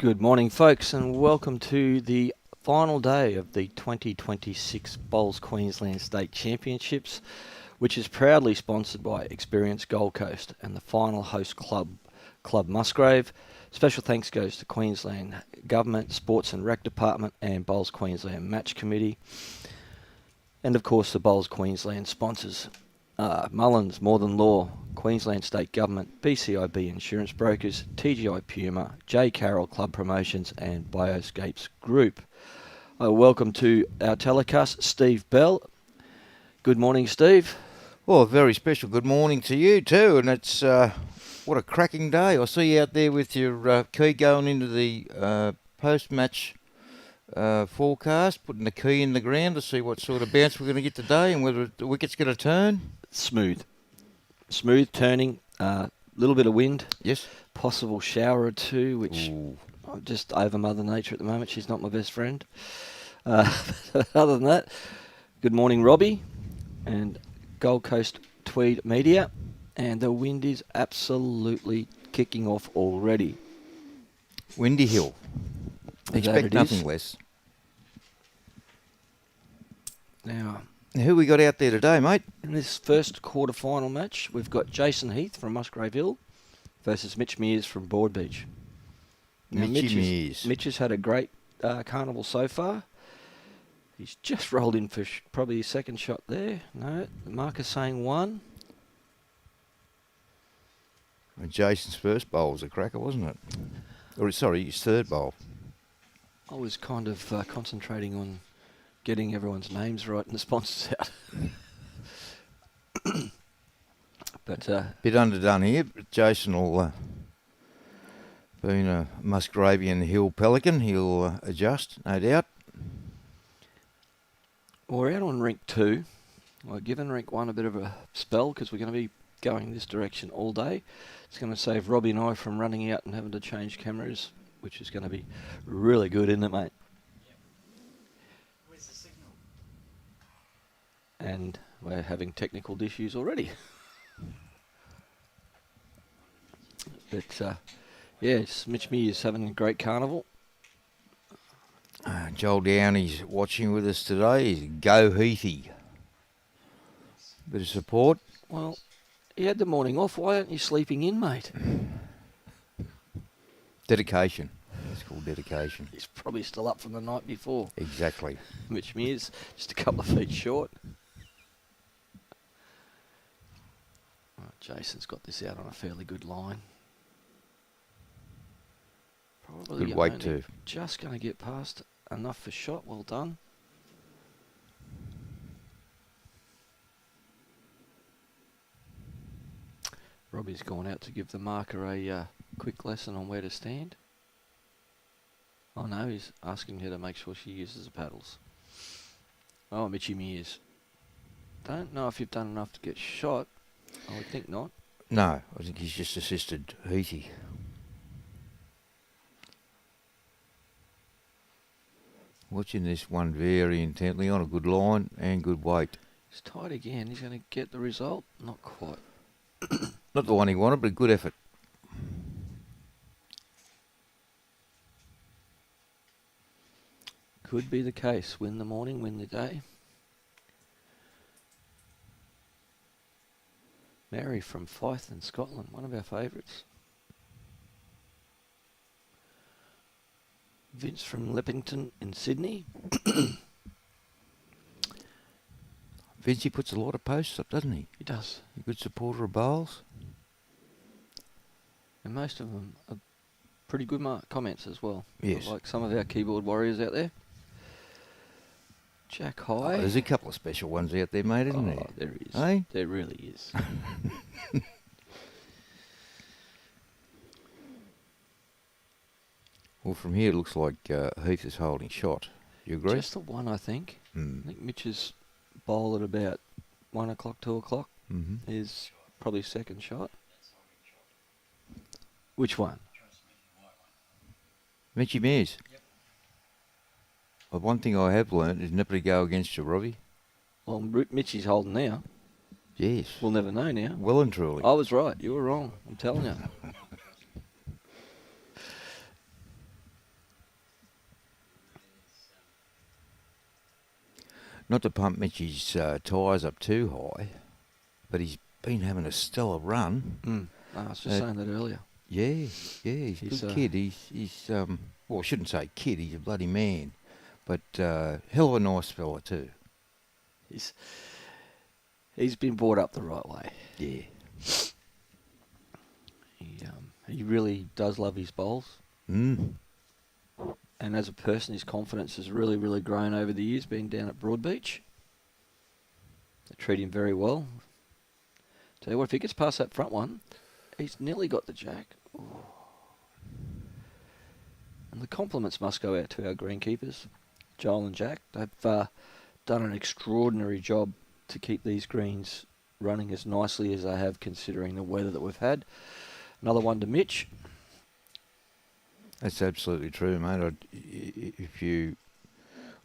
Good morning, folks, and welcome to the final day of the 2026 Bowls Queensland State Championships, which is proudly sponsored by Experience Gold Coast and the final host club, Club Musgrave. Special thanks goes to Queensland Government, Sports and Rec Department and Bowls Queensland Match Committee. And of course the Bowls Queensland sponsors, Mullins, More Than Law, Queensland State Government, BCIB Insurance Brokers, TGI Puma, J. Carroll Club Promotions and Bioscapes Group. Welcome to our telecast, Steve Bell. Good morning, Steve. Well, very special good morning to you too, and it's what a cracking day. I see you out there with your key going into the post-match forecast, putting the key in the ground to see what sort of bounce we're going to get today and whether the wicket's going to turn. Smooth turning, little bit of wind. Yes. Possible shower or two, which I'm just over Mother Nature at the moment. She's not my best friend. Other than that, good morning, Robbie, and Gold Coast Tweed Media. And the wind is absolutely kicking off already. Windy Hill. Expect nothing less. Now, who we got out there today, mate? In this first quarterfinal match, we've got Jason Heath from Musgrave Hill versus Mitch Mears from Broadbeach. Now, Mitch has had a great carnival so far. He's just rolled in for probably his second shot there. No, the marker's saying one. And Jason's first bowl was a cracker, wasn't it? Or sorry, his third bowl. I was kind of concentrating on getting everyone's names right and the sponsors out. But bit underdone here, but Jason will, being a Musgravian Hill Pelican, he'll adjust, no doubt. Well, we're out on rink 2. I've given rink 1 a bit of a spell because we're going to be going this direction all day. It's going to save Robbie and I from running out and having to change cameras, which is going to be really good, isn't it, mate? And we're having technical issues already. But, yes, Mitch Mears having a great carnival. Joel Downey's watching with us today. He's Go Heathy. Bit of support. Well, he had the morning off. Why aren't you sleeping in, mate? Dedication. It's called dedication. He's probably still up from the night before. Exactly. Mitch Mears, just a couple of feet short. Jason's got this out on a fairly good line. Probably good weight too. Just going to get past enough for shot. Well done. Robbie's gone out to give the marker a quick lesson on where to stand. Oh no, he's asking her to make sure she uses the paddles. Oh, Mitchy Mears. Don't know if you've done enough to get shot. I would think not. No, I think he's just assisted Heathy. Watching this one very intently on a good line and good weight. He's tight again. He's going to get the result? Not quite. Not the one he wanted, but a good effort. Could be the case. Win the morning, win the day. Mary from Fife in Scotland, one of our favourites. Vince from Leppington in Sydney. Vince, he puts a lot of posts up, doesn't he? He does. A good supporter of bowls. And most of them are pretty good comments as well. Yes. Like some of our keyboard warriors out there. Jack High. Oh, there's a couple of special ones out there, mate, isn't there? There is. Hey? There really is. Well, from here it looks like Heath is holding shot. You agree? Just the one, I think. I think Mitch's bowl at about 1 o'clock, 2 o'clock is probably second shot. Which one? Mitchy Mears. Yep. Well, one thing I have learnt is never to go against you, Robbie. Well, Mitchy's holding now. Yes. We'll never know now. Well and truly. I was right. You were wrong. I'm telling you. not to pump Mitch's tyres up too high, but he's been having a stellar run. I was just saying that earlier. Yeah, he's a good kid. He's well, I shouldn't say kid. He's a bloody man, but hell of a nice fella too. He's been brought up the right way. Yeah. He really does love his bowls. Mm. And as a person, his confidence has really, really grown over the years, being down at Broadbeach. They treat him very well. Tell you what, if he gets past that front one, he's nearly got the jack. Ooh. And the compliments must go out to our greenkeepers, Joel and Jack. They've done an extraordinary job to keep these greens running as nicely as they have, considering the weather that we've had. Another one to Mitch. That's absolutely true, mate. If you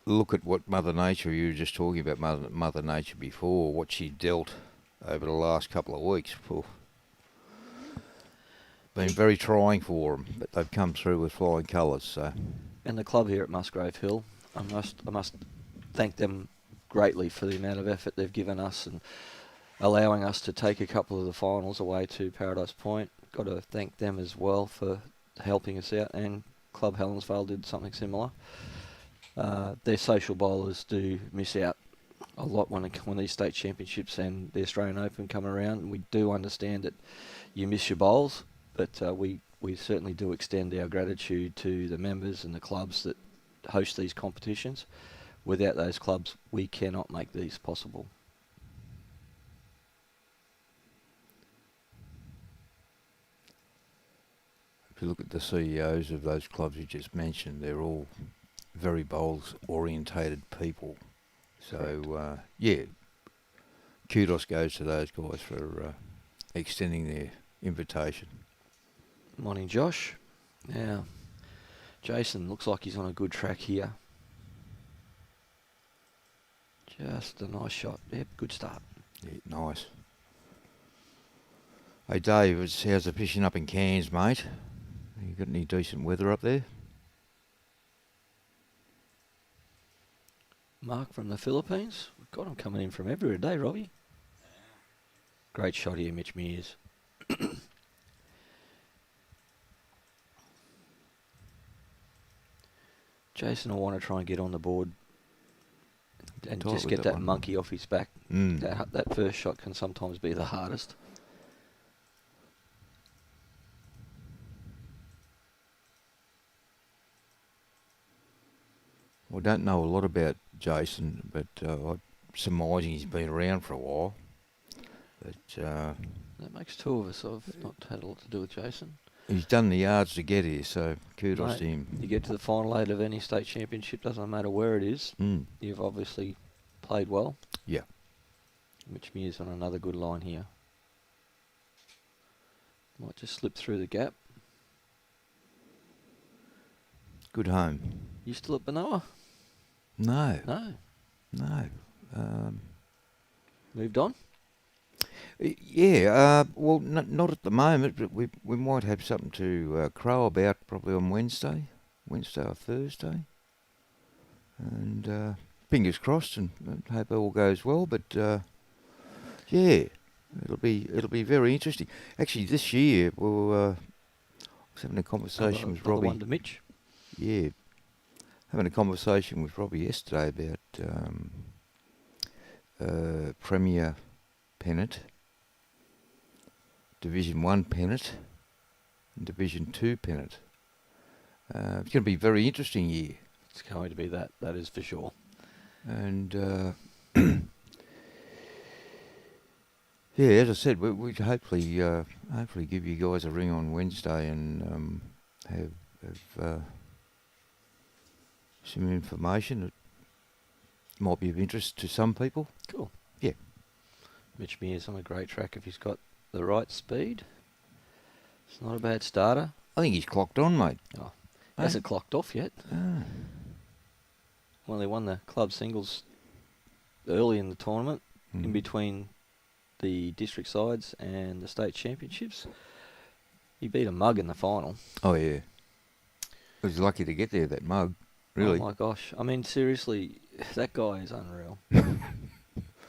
look at what Mother Nature, you were just talking about Mother Nature before, what she dealt over the last couple of weeks. Been very trying for them, but they've come through with flying colours. So. And the club here at Musgrave Hill, I must thank them greatly for the amount of effort they've given us and allowing us to take a couple of the finals away to Paradise Point. Got to thank them as well for helping us out, and Club Helensvale did something similar. Their social bowlers do miss out a lot when these state championships and the Australian Open come around. We do understand that you miss your bowls, but we certainly do extend our gratitude to the members and the clubs that host these competitions. Without those clubs, we cannot make these possible. If you look at the CEOs of those clubs you just mentioned, they're all very bowls-orientated people. So, yeah, kudos goes to those guys for extending their invitation. Morning, Josh. Now, Jason looks like he's on a good track here. Just a nice shot. Yep, good start. Yeah, nice. Hey, Dave, how's the fishing up in Cairns, mate? You got any decent weather up there? Mark from the Philippines. We've got him coming in from everywhere today, Robbie. Great shot here, Mitch Mears. Jason will want to try and get on the board and just get that monkey off his back. That first shot can sometimes be the hardest. I don't know a lot about Jason, but I'm surmising he's been around for a while. But that makes two of us. I've not had a lot to do with Jason. He's done the yards to get here, so kudos to him. You get to the final eight of any state championship, doesn't matter where it is. You've obviously played well. Yeah. Mitch Mears on another good line here. Might just slip through the gap. Good home. You still at Benoa? No. No. Moved on? Yeah, well, not at the moment, but we might have something to crow about probably on Wednesday or Thursday. And fingers crossed, and hope all goes well. But yeah, it'll be very interesting. Actually, this year I was having a conversation with Robbie. One to Mitch. Yeah, having a conversation with Robbie yesterday about Premier pennant, Division 1 pennant, and Division 2 pennant. It's going to be a very interesting year. It's going to be that is for sure. And yeah, as I said, we'd hopefully give you guys a ring on Wednesday and have some information that might be of interest to some people. Cool. Yeah. Mitch Mears on a great track if he's got the right speed. It's not a bad starter. I think he's clocked on, mate. Oh, hasn't clocked off yet. Ah. Well, they won the club singles early in the tournament, Mm. in between the district sides and the state championships. He beat a mug in the final. Oh, yeah. He was lucky to get there, that mug, really. Oh, my gosh. I mean, seriously, that guy is unreal.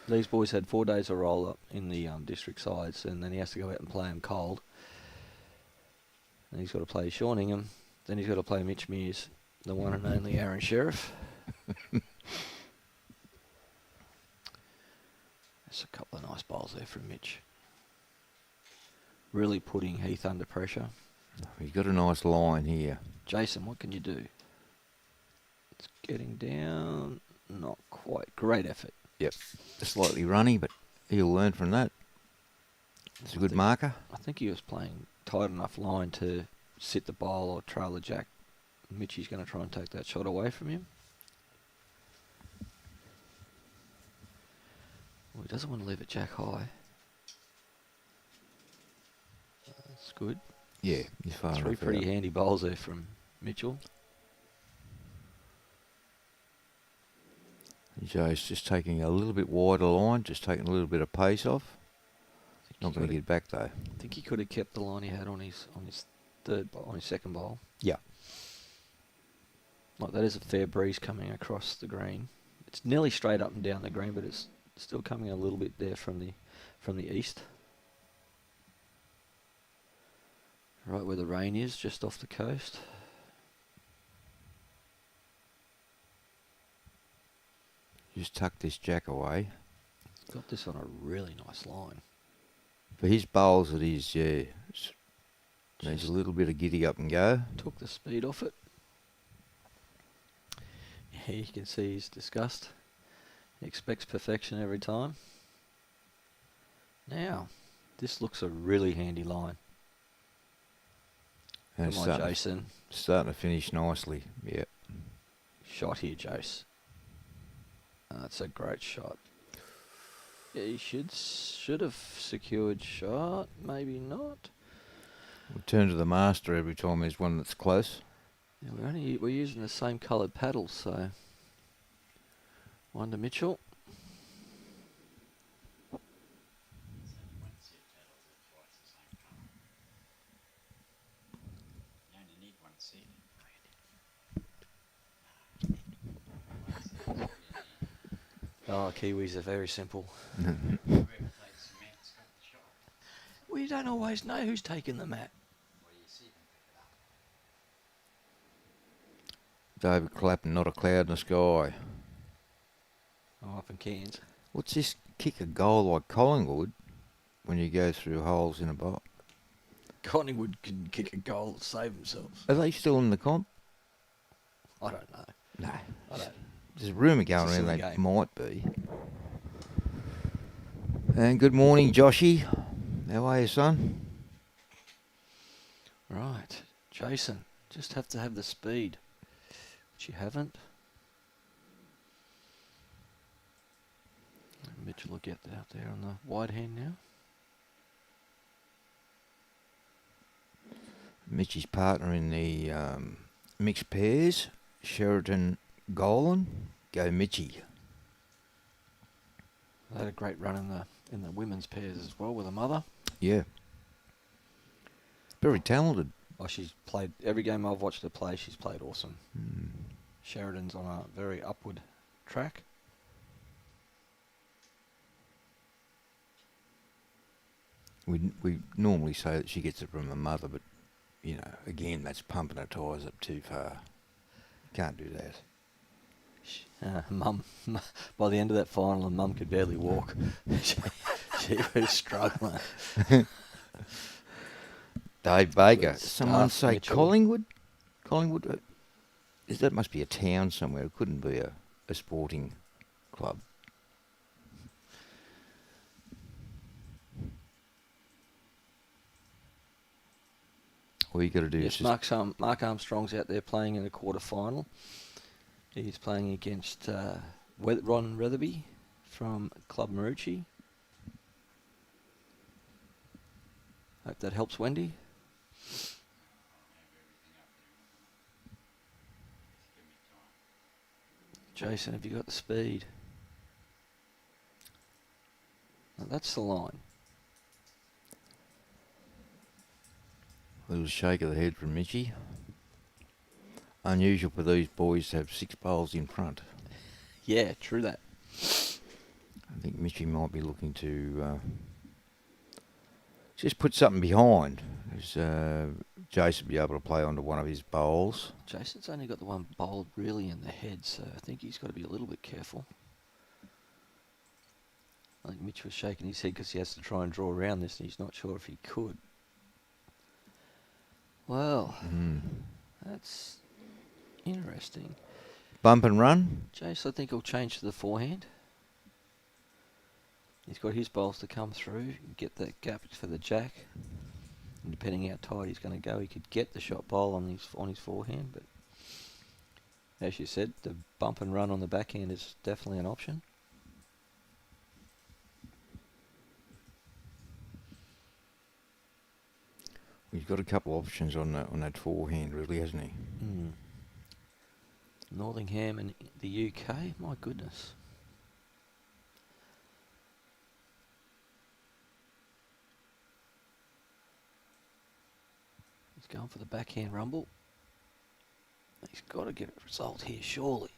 These boys had 4 days of roll-up in the district sides, and then he has to go out and play them cold. And he's got to play Sean Ingham. Then he's got to play Mitch Mears, the one and only Aaron Sheriff. There's a couple of nice bowls there from Mitch. Really putting Heath under pressure. He's got a nice line here. Jason, what can you do? It's getting down. Not quite. Great effort. Yep. Slightly runny, but he'll learn from that. It's a good marker. I think he was playing tight enough line to sit the bowl or trail the jack. Mitchie's going to try and take that shot away from him. Well, he doesn't want to leave it jack high. That's good. Yeah, he's far enough. 3 pretty out. handy bowls there from Mitchell. Joe's just taking a little bit wider line, just taking a little bit of pace off. Not going to get back though. I think he could have kept the line he had on his second bowl. Yeah. Like that is a fair breeze coming across the green. It's nearly straight up and down the green, but it's still coming a little bit there from the east. Right where the rain is, just off the coast. Just tuck this jack away. Got this on a really nice line. For his bowls it is, yeah. Needs a little bit of giddy up and go. Took the speed off it. Yeah, you can see his disgust. He expects perfection every time. Now, this looks a really handy line. And Come on, Jason. Starting to finish nicely, yeah. Shot here, Jace. That's a great shot. Yeah, he should have secured shot. Maybe not. We'll turn to the master every time there's one that's close. Yeah, we're using the same coloured paddles, so one to Mitchell. Oh, Kiwis are very simple. We don't always know who's taking the mat. David Clappin, not a cloud in the sky. Oh, up in Cairns. What's this kick a goal like Collingwood when you go through holes in a box? Collingwood can kick a goal to save themselves. Are they still in the comp? I don't know. No. I don't. There's a rumour going It's a around they silly game. might be. And good morning, Joshy. How are you, son? Right, Jason. Just have to have the speed, which you haven't. Mitchell will get out there on the wide hand now. Mitchie's partner in the mixed pairs, Sheridan Golan. Go Mitchie. They had a great run in the women's pairs as well with a mother. Yeah. Very talented. Oh, she's played every game I've watched her play. She's played awesome. Mm. Sheridan's on a very upward track. We normally say that she gets it from her mother, but you know, again, that's pumping her tyres up too far. Can't do that. Mum, by the end of that final, Mum could barely walk. she was struggling. Dave Baker. Good Someone stuff, say Mitchell. Collingwood? Collingwood? That must be a town somewhere. It couldn't be a sporting club. All you got to do is Yes, just Mark Armstrong's out there playing in the quarterfinal. He's playing against Ron Retherby from Club Marucci. Hope that helps Wendy. Jason, have you got the speed? Now that's the line. a little shake of the head from Mitchie. Unusual for these boys to have 6 bowls in front. Yeah, true that. I think Mitchy might be looking to just put something behind. Jason will be able to play onto one of his bowls. Jason's only got the one bowled really in the head, so I think he's got to be a little bit careful. I think Mitch was shaking his head because he has to try and draw around this, and he's not sure if he could. Well, that's interesting. Bump and run. Jace, I think he'll change to the forehand. He's got his bowls to come through, get that gap for the jack. And depending how tight he's going to go, he could get the shot bowl on his forehand. But as you said, the bump and run on the backhand is definitely an option. He's got a couple of options on that forehand, really, hasn't he? Northingham and the UK, my goodness. He's going for the backhand rumble. He's got to get a result here, surely.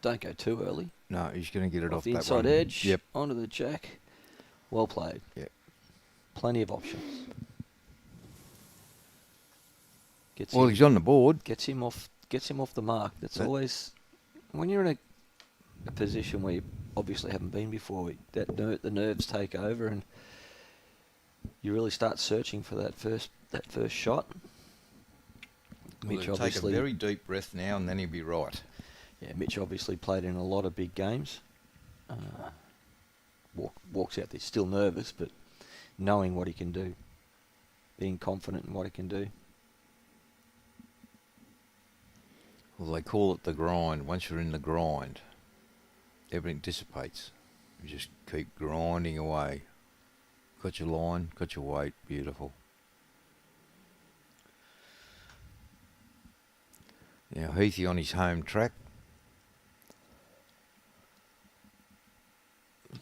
Don't go too early. No, he's going to get it off the that inside one. edge, Yep. onto the jack. Well played. Yep. Plenty of options. Well, he's on the board. Gets him off the mark. That's always, when you're in a position where you obviously haven't been before, the nerves take over and you really start searching for that first shot. Mitch Well, obviously take a very deep breath now, and then he'll be right. Yeah, Mitch obviously played in a lot of big games. Walks out there still nervous, but knowing what he can do, being confident in what he can do. Well, they call it the grind. Once you're in the grind, everything dissipates. You just keep grinding away. Got your line, got your weight, beautiful. Now Heathy on his home track.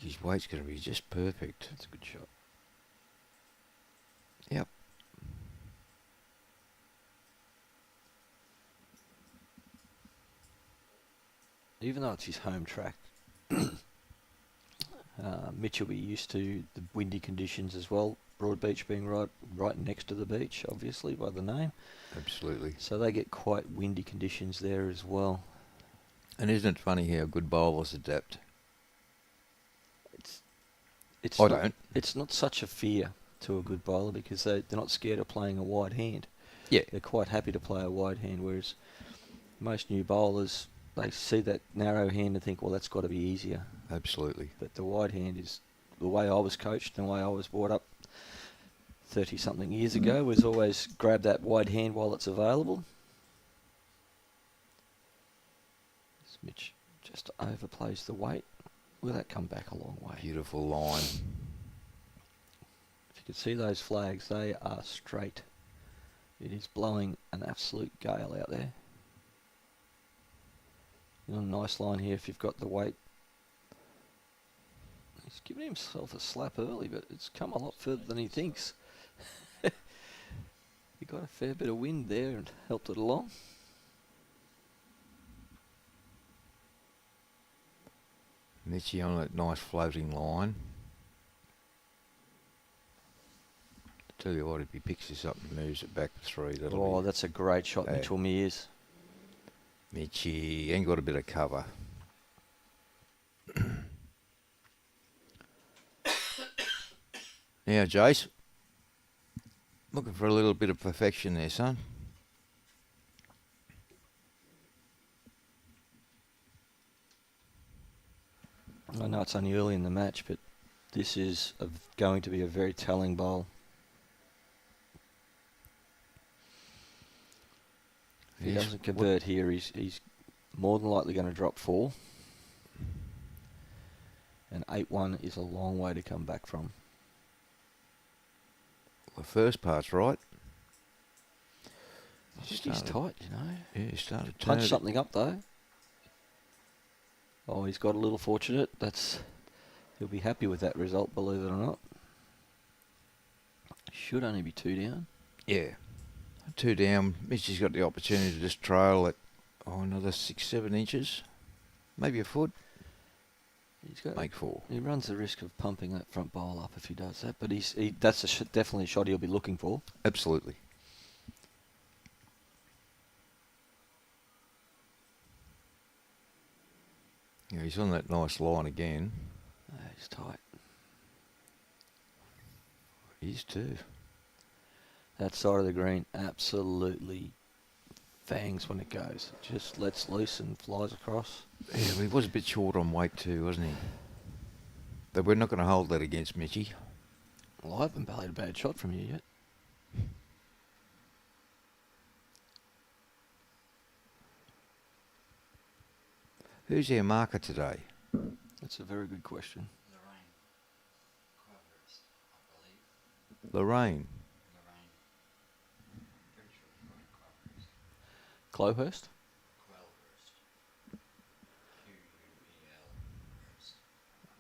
His weight's going to be just perfect. That's a good shot. Yep. Even though it's his home track, Mitch will be used to the windy conditions as well. Broadbeach being right next to the beach, obviously, by the name. Absolutely. So they get quite windy conditions there as well. And isn't it funny how good bowlers adapt? It's not such a fear to a good bowler because they're not scared of playing a wide hand. Yeah. They're quite happy to play a wide hand, whereas most new bowlers, they see that narrow hand and think, well, that's got to be easier. Absolutely. But the wide hand is the way I was coached and the way I was brought up 30-something years ago, was always grab that wide hand while it's available. Mitch just overplays the weight. Will that come back a long way? Beautiful line. If you can see those flags, they are straight. It is blowing an absolute gale out there. A nice line here if you've got the weight. He's given himself a slap early, but it's come a lot further than he thinks. He got a fair bit of wind there and helped it along. Mitchy on that nice floating line. Tell you what, if he picks this up and moves it back to 3, that'll be... That's a great shot, Mitchell Mears. Mitchy ain't got a bit of cover. Now, Jace, looking for a little bit of perfection there, son. I know it's only early in the match, but this is going to be a very telling bowl. If he doesn't convert here, he's more than likely going to drop 4. And 8-1 is a long way to come back from. The first part's right. I think he's tight, you know. Yeah, he started to punch something up though. Oh, he's got a little fortunate. He'll be happy with that result, believe it or not. Should only be 2 down. Yeah. 2 down. Mitchy's got the opportunity to just trail at another 6-7 inches. Maybe a foot. He's got. Make 4. He runs the risk of pumping that front bowl up if he does that, but that's definitely a shot he'll be looking for. Absolutely. Yeah, he's on that nice line again. He's tight. He's too. That side of the green absolutely fangs when it goes. It just lets loose and flies across. Yeah, he was a bit short on weight too, wasn't he? But we're not going to hold that against Mitchy. Well, I haven't bellied a bad shot from you yet. Who's our marker today? That's a very good question. Lorraine. Clohurst?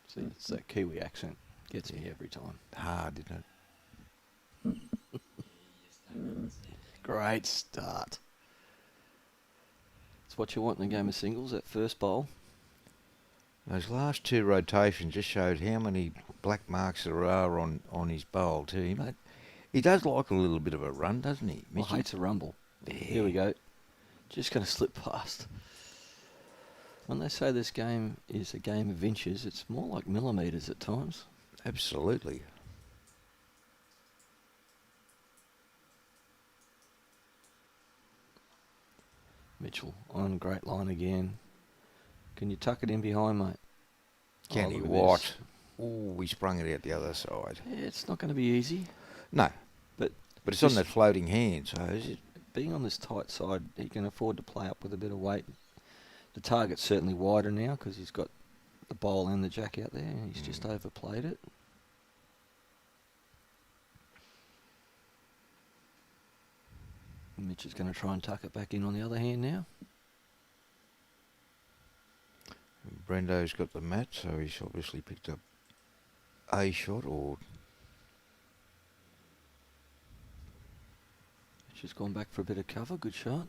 See, it's that Kiwi accent. Gets me every time. Hard, isn't it? Great start. It's what you want in a game of singles, that first bowl. Those last 2 rotations just showed how many black marks there are on his bowl too. He does like a little bit of a run, doesn't he? Well, hates a rumble. Yeah. Here we go. Just going to slip past. When they say this game is a game of inches, it's more like millimetres at times. Absolutely. Mitchell on great line again. Can you tuck it in behind, mate? Can he? Look at What? this. Oh, he sprung it out the other side. Yeah, it's not going to be easy. No. But it's on that floating hand, so is it? Being on this tight side, he can afford to play up with a bit of weight. The target's certainly wider now because he's got the bowl and the jack out there, and he's just overplayed it. Mitch is going to try and tuck it back in on the other hand now. Brendo's got the mat, so he's obviously picked up a shot or... Mitch has gone back for a bit of cover. Good shot.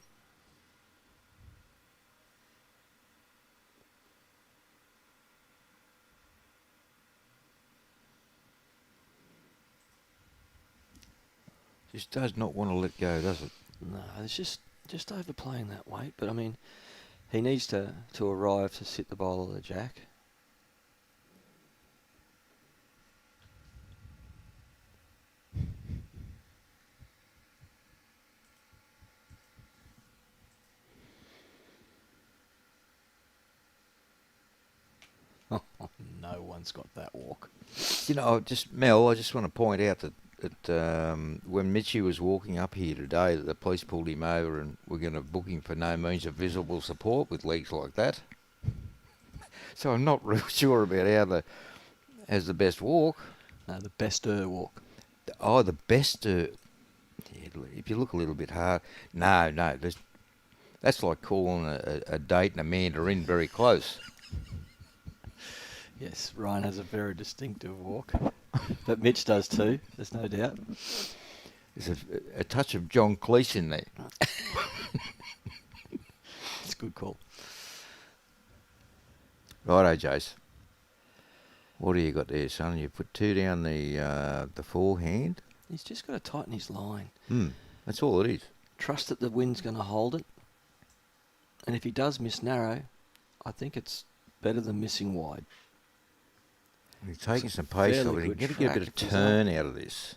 Just does not want to let go, does it? No, it's just overplaying that weight. But I mean, he needs to arrive to sit the bowl of the jack. Oh, no one's got that walk. You know, Mel, I just want to point out that when Mitchie was walking up here today, that the police pulled him over and were going to book him for no means of visible support with legs like that. So I'm not real sure about how has the best walk. No, the best walk. Oh, the best. Yeah, if you look a little bit hard, no, that's like calling a date and a mandarin very close. Yes, Ryan has a very distinctive walk. But Mitch does too, there's no doubt. There's a touch of John Cleese in there. It's a good call. Righto, Jace. What do you got there, son? You put 2 down the forehand. He's just got to tighten his line. That's all it is. Trust that the wind's going to hold it. And if he does miss narrow, I think it's better than missing wide. He's taking some pace fairly off it. He's good going to get a bit of track if he's turn out of this.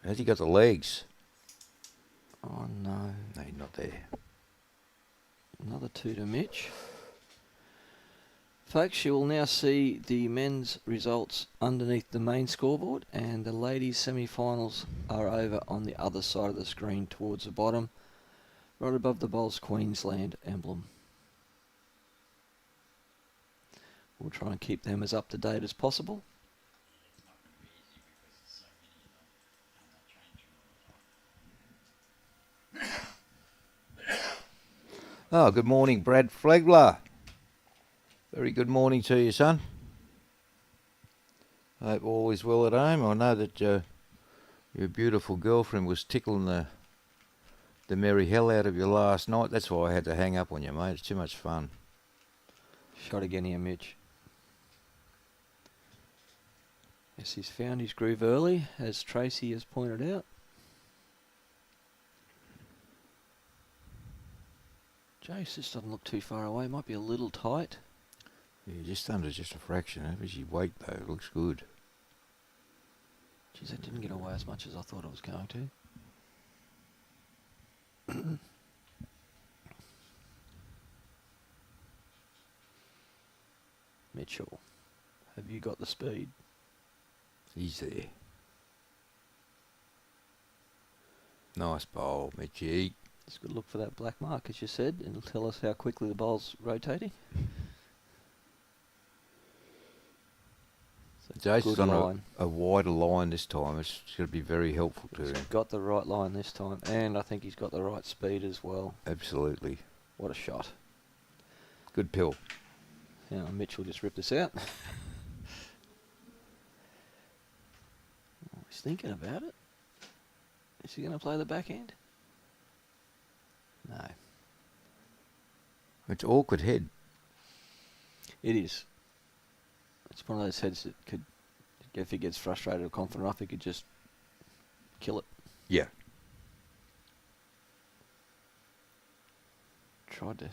Has he got the legs? Oh, no. No, he's not there. Another 2 to Mitch. Folks, you will now see the men's results underneath the main scoreboard, and the ladies' semi-finals are over on the other side of the screen towards the bottom, right above the Bowls Queensland emblem. We'll try and keep them as up to date as possible. Oh, good morning, Brad Flegler. Very good morning to you, son. Hope all is well at home. I know that your beautiful girlfriend was tickling the merry hell out of you last night. That's why I had to hang up on you, mate. It's too much fun. Shot again here, Mitch. Yes, he's found his groove early, as Tracy has pointed out. Jace just doesn't look too far away. Might be a little tight. Yeah, just under just a fraction. Average weight though, looks good. Geez, that didn't get away as much as I thought it was going to. Mitchell, have you got the speed? He's there. Nice bowl, Mitchie. Just got to look for that black mark, as you said, and it'll tell us how quickly the bowl's rotating. Jason's on a wider line this time. It's going to be very helpful to him. He's got the right line this time, and I think he's got the right speed as well. Absolutely. What a shot. Good pill. Now Mitchell just ripped this out. He's thinking about it. Is he going to play the backhand? No. It's awkward head. It is. It's one of those heads that could, if he gets frustrated or confident enough, he could just kill it. Yeah. Tried to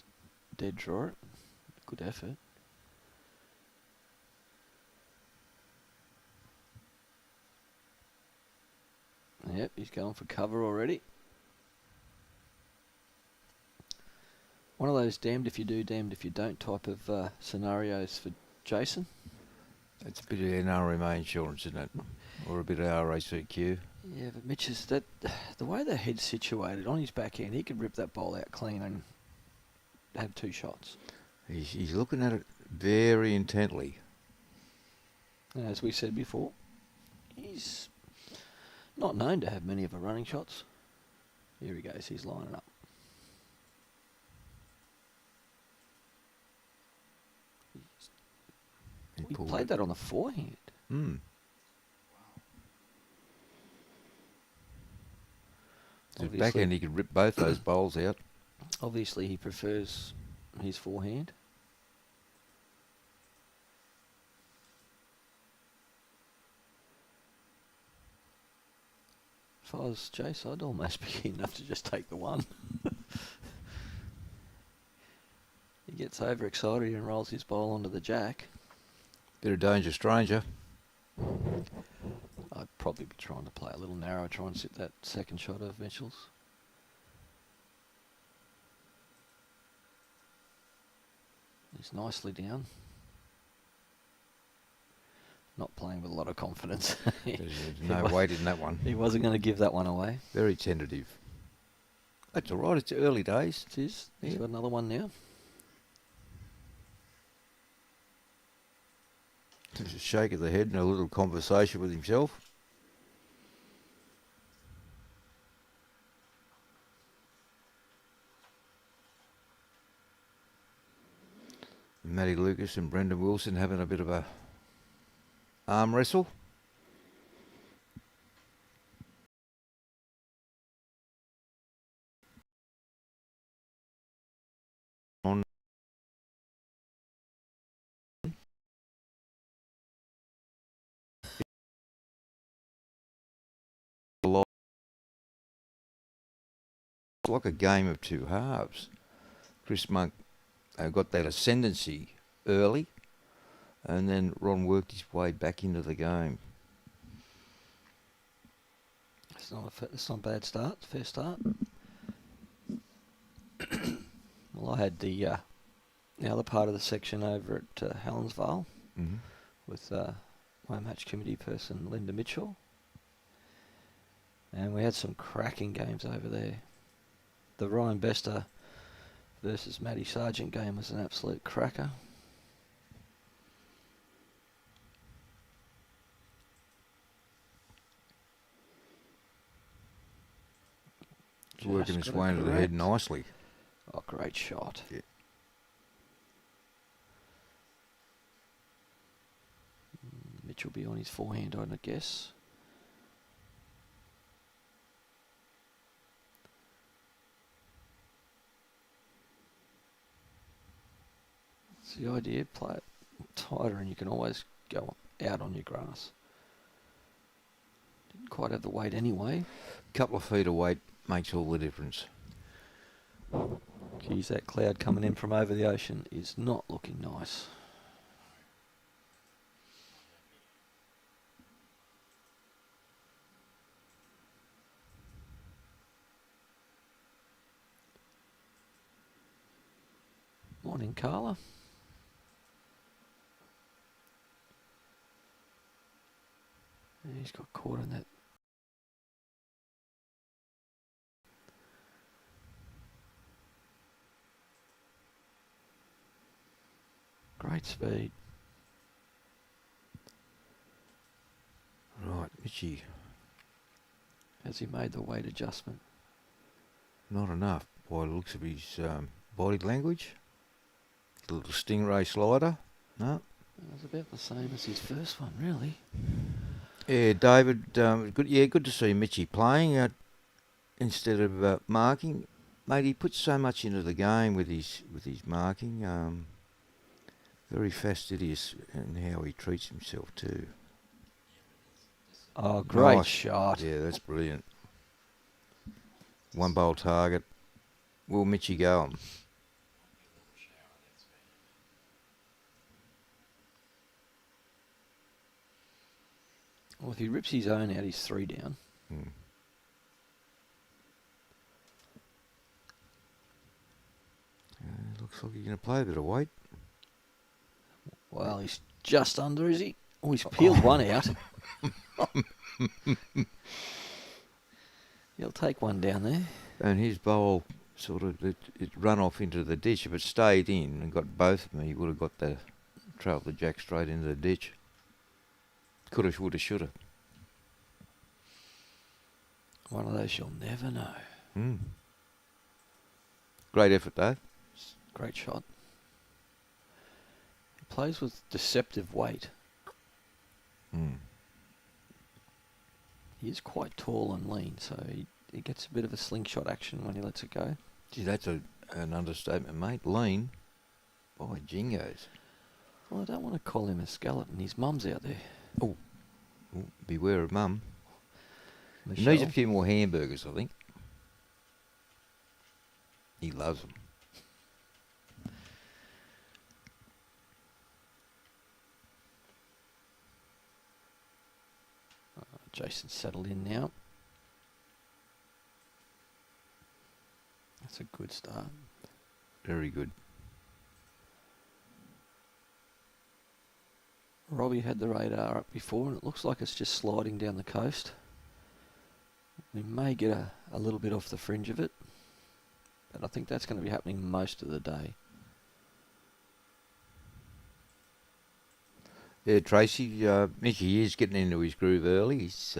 dead draw it. Good effort. Yep, he's going for cover already. One of those damned if you do, damned if you don't type of scenarios for Jason. It's a bit of NRMA insurance, isn't it? Or a bit of RACQ. Yeah, but Mitch is that the way the head's situated on his backhand, he could rip that ball out clean and have 2 shots. He's looking at it very intently. And as we said before, he's not known to have many of the running shots. Here he goes, he's lining up. He played that on the forehand. Mm. His backhand, he could rip both those bowls out. Obviously, he prefers his forehand. If I was Jace, I'd almost be keen enough to just take the one. He gets overexcited and rolls his bowl onto the jack. Bit of danger, stranger. I'd probably be trying to play a little narrow, try and sit that second shot of Mitchell's. He's nicely down. Not playing with a lot of confidence. There's no weight in that one. He wasn't going to give that one away. Very tentative. That's all right. It's early days. It is. He's got another one now. Just a shake of the head and a little conversation with himself. Matty Lucas and Brendan Wilson having a bit of a arm wrestle. On like a game of 2 halves. Chris Monk got that ascendancy early, and then Ron worked his way back into the game. It's not a bad start. Fair start. Well, I had the other part of the section over at Helensvale with my match committee person, Linda Mitchell. And we had some cracking games over there. The Ryan Bester versus Matty Sargent game was an absolute cracker. Working his way into the head nicely. Oh, great shot. Yeah. Mitch will be on his forehand, I guess. That's the idea. Play it tighter and you can always go out on your grass. Didn't quite have the weight anyway. Couple of feet of weight makes all the difference. Geez, that cloud coming in from over the ocean is not looking nice. Morning, Carla. And he's got caught in that. Great speed. Right, Mitchie. Has he made the weight adjustment? Not enough by the looks of his body language. The little stingray slider. No. It was about the same as his first one, really. Yeah, David. Good. Yeah, good to see Mitchie playing instead of marking. Mate, he puts so much into the game with his marking. Very fastidious in how he treats himself too. Oh, great Nice shot. Yeah, that's brilliant. One bowl target. Will Mitchie go him? Well, if he rips his own out, he's 3 down. Looks like he's going to play a bit of weight. Well, he's just under, is he? Oh, he's peeled one out. He'll take one down there. And his bowl sort of it run off into the ditch. If it stayed in and got both of them, he would have got the trailed the jack straight into the ditch. Coulda, woulda, shoulda. One of those you'll never know. Great effort, though. Great shot. He plays with deceptive weight. He is quite tall and lean, so he gets a bit of a slingshot action when he lets it go. Gee, that's an understatement, mate. Lean. By jingos. Well, I don't want to call him a skeleton. His mum's out there. Oh, beware of Mum. He Michelle. needs a few more hamburgers, I think. He loves them. Jason's settled in now. That's a good start. Very good. Robbie had the radar up before and it looks like it's just sliding down the coast. We may get a little bit off the fringe of it, but I think that's going to be happening most of the day. Yeah, Tracy, Mickey is getting into his groove early. He's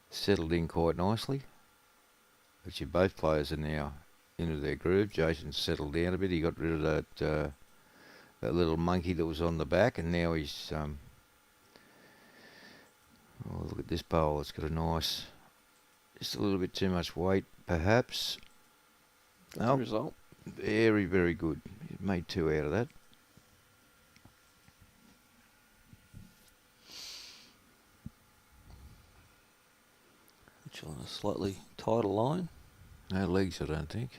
settled in quite nicely. Actually, both players are now into their groove. Jason's settled down a bit. He got rid of that little monkey that was on the back, and now he's... oh, look at this bowl. It's got a nice... Just a little bit too much weight, perhaps. That's the result. Very, very good. He made 2 out of that. Mitchell on a slightly tighter line. No legs, I don't think.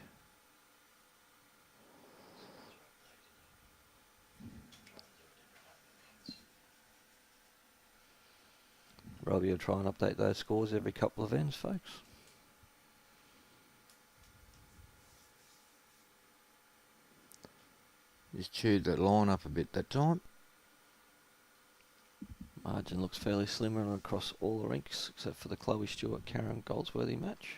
Robbie will try and update those scores every couple of ends, folks. Just chewed that line up a bit that time. Margin looks fairly slimmer across all the rinks except for the Chloe Stewart Karen Goldsworthy match.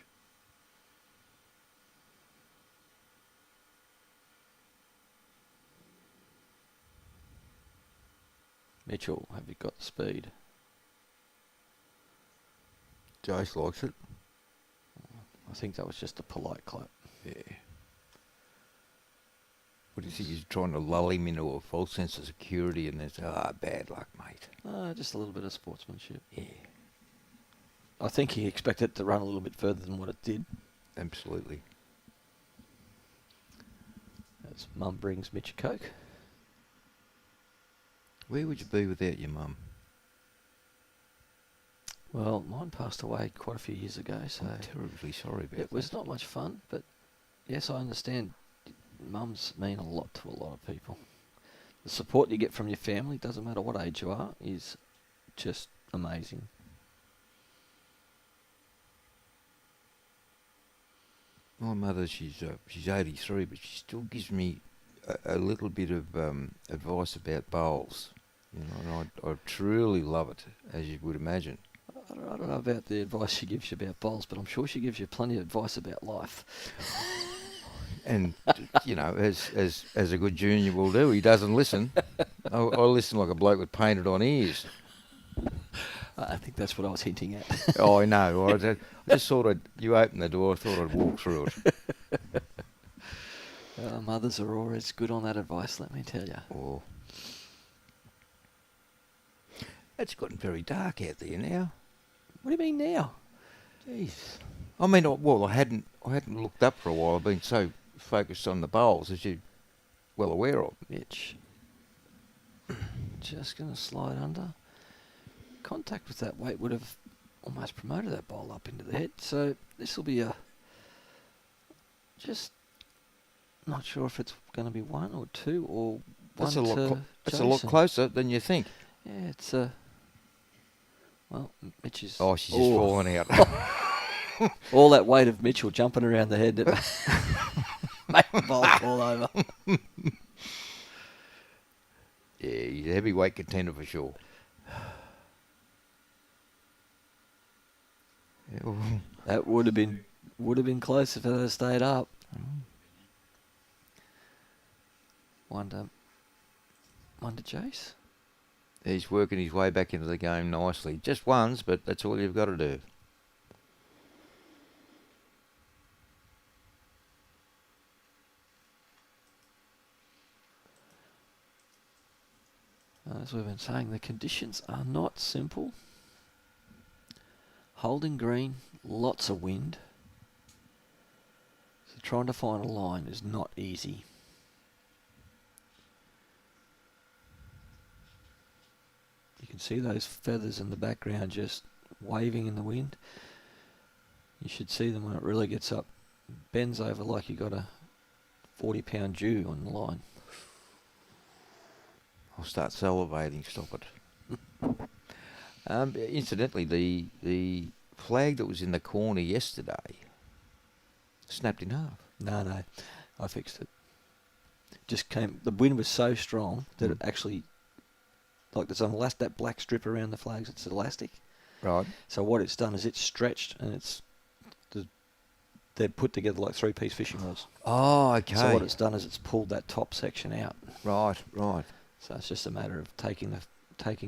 Mitchell, have you got the speed? Jace likes it. I think that was just a polite clap. Yeah. What do you think? He's trying to lull him into a false sense of security and it's, bad luck, mate. Just a little bit of sportsmanship. Yeah. I think he expected it to run a little bit further than what it did. Absolutely. As Mum brings Mitch a Coke. Where would you be without your mum? Well, mine passed away quite a few years ago, so I'm terribly sorry about it was that. not much fun. But yes, I understand. Mums mean a lot to a lot of people. The support you get from your family, doesn't matter what age you are, is just amazing. My mother, she's 83, but she still gives me a little bit of advice about bowls. You know, and I truly love it, as you would imagine. I don't know about the advice she gives you about bowls, but I'm sure she gives you plenty of advice about life. And you know, as a good junior will do, he doesn't listen. I listen like a bloke with painted on ears. I think that's what I was hinting at. Oh, I know. I just thought you opened the door. I thought I'd walk through it. Mothers are always good on that advice, let me tell you. Oh, it's gotten very dark out there now. What do you mean now? Jeez. I mean, I hadn't looked up for a while. I've been so focused on the bowls, as you're well aware of. Mitch. Just going to slide under. Contact with that weight would have almost promoted that bowl up into the head. So this will be just not sure if it's going to be 1 or 2 or That's one a lot. to That's a lot Jason. closer than you think. Yeah, it's well, Mitch is. Oh, she's just falling out. All that weight of Mitchell jumping around the head that made the bowl fall over. Yeah, he's a heavyweight contender for sure. Yeah, well, That would have been close if it had stayed up. One to Jace. he's working his way back into the game nicely. Just once, but that's all you've got to do. As we've been saying, the conditions are not simple. Holding green, lots of wind. So trying to find a line is not easy. You can see those feathers in the background just waving in the wind. You should see them when it really gets up. Bends over like you got a 40-pound Jew on the line. I'll start salivating. Stop it. Incidentally, the flag that was in the corner yesterday snapped in half. No, I fixed it. Just came. The wind was so strong that it actually, like there's that black strip around the flags. It's elastic. Right. So what it's done is it's stretched and they're put together like 3-piece fishing rods. Oh, okay. So what it's done is it's pulled that top section out. Right. So it's just a matter of taking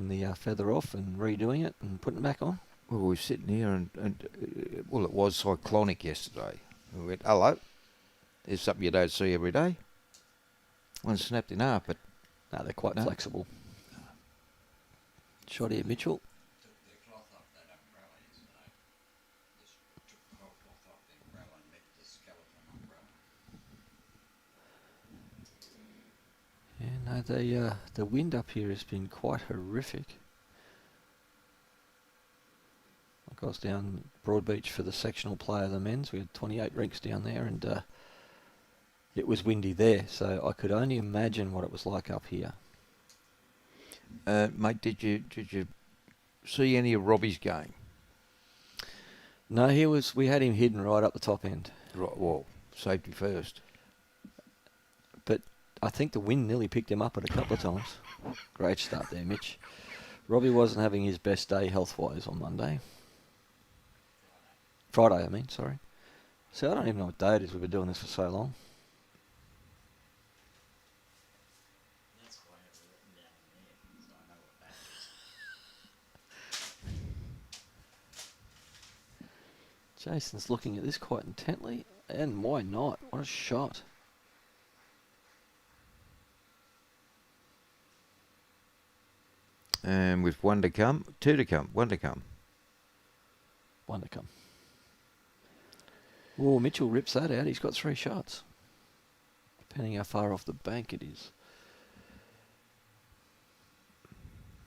the feather off and redoing it and putting it back on. Well, we were sitting here and it was cyclonic yesterday. We went, hello, there's something you don't see every day. One snapped in half, but No, they're quite flexible. Shot here, Mitchell. Took the cloth off that umbrella yesterday. Just took the whole cloth off the umbrella and left the skeleton umbrella. Yeah, no, the wind up here has been quite horrific. Like I was down Broadbeach for the sectional play of the men's. We had 28 rinks down there, and it was windy there, so I could only imagine what it was like up here. mate, did you see any of Robbie's game? No, we had him hidden right up the top end. Right, well, safety first. But I think the wind nearly picked him up at a couple of times. Great start there, Mitch. Robbie wasn't having his best day health-wise on Friday, I mean, sorry. See, I don't even know what day it is. We've been doing this for so long. That's why I have it written down in there, so I know what that is. Jason's looking at this quite intently, and why not? What a shot. And with 1 to come, 2 to come, 1 to come. One to come. Oh, Mitchell rips that out. He's got 3 shots. Depending how far off the bank it is.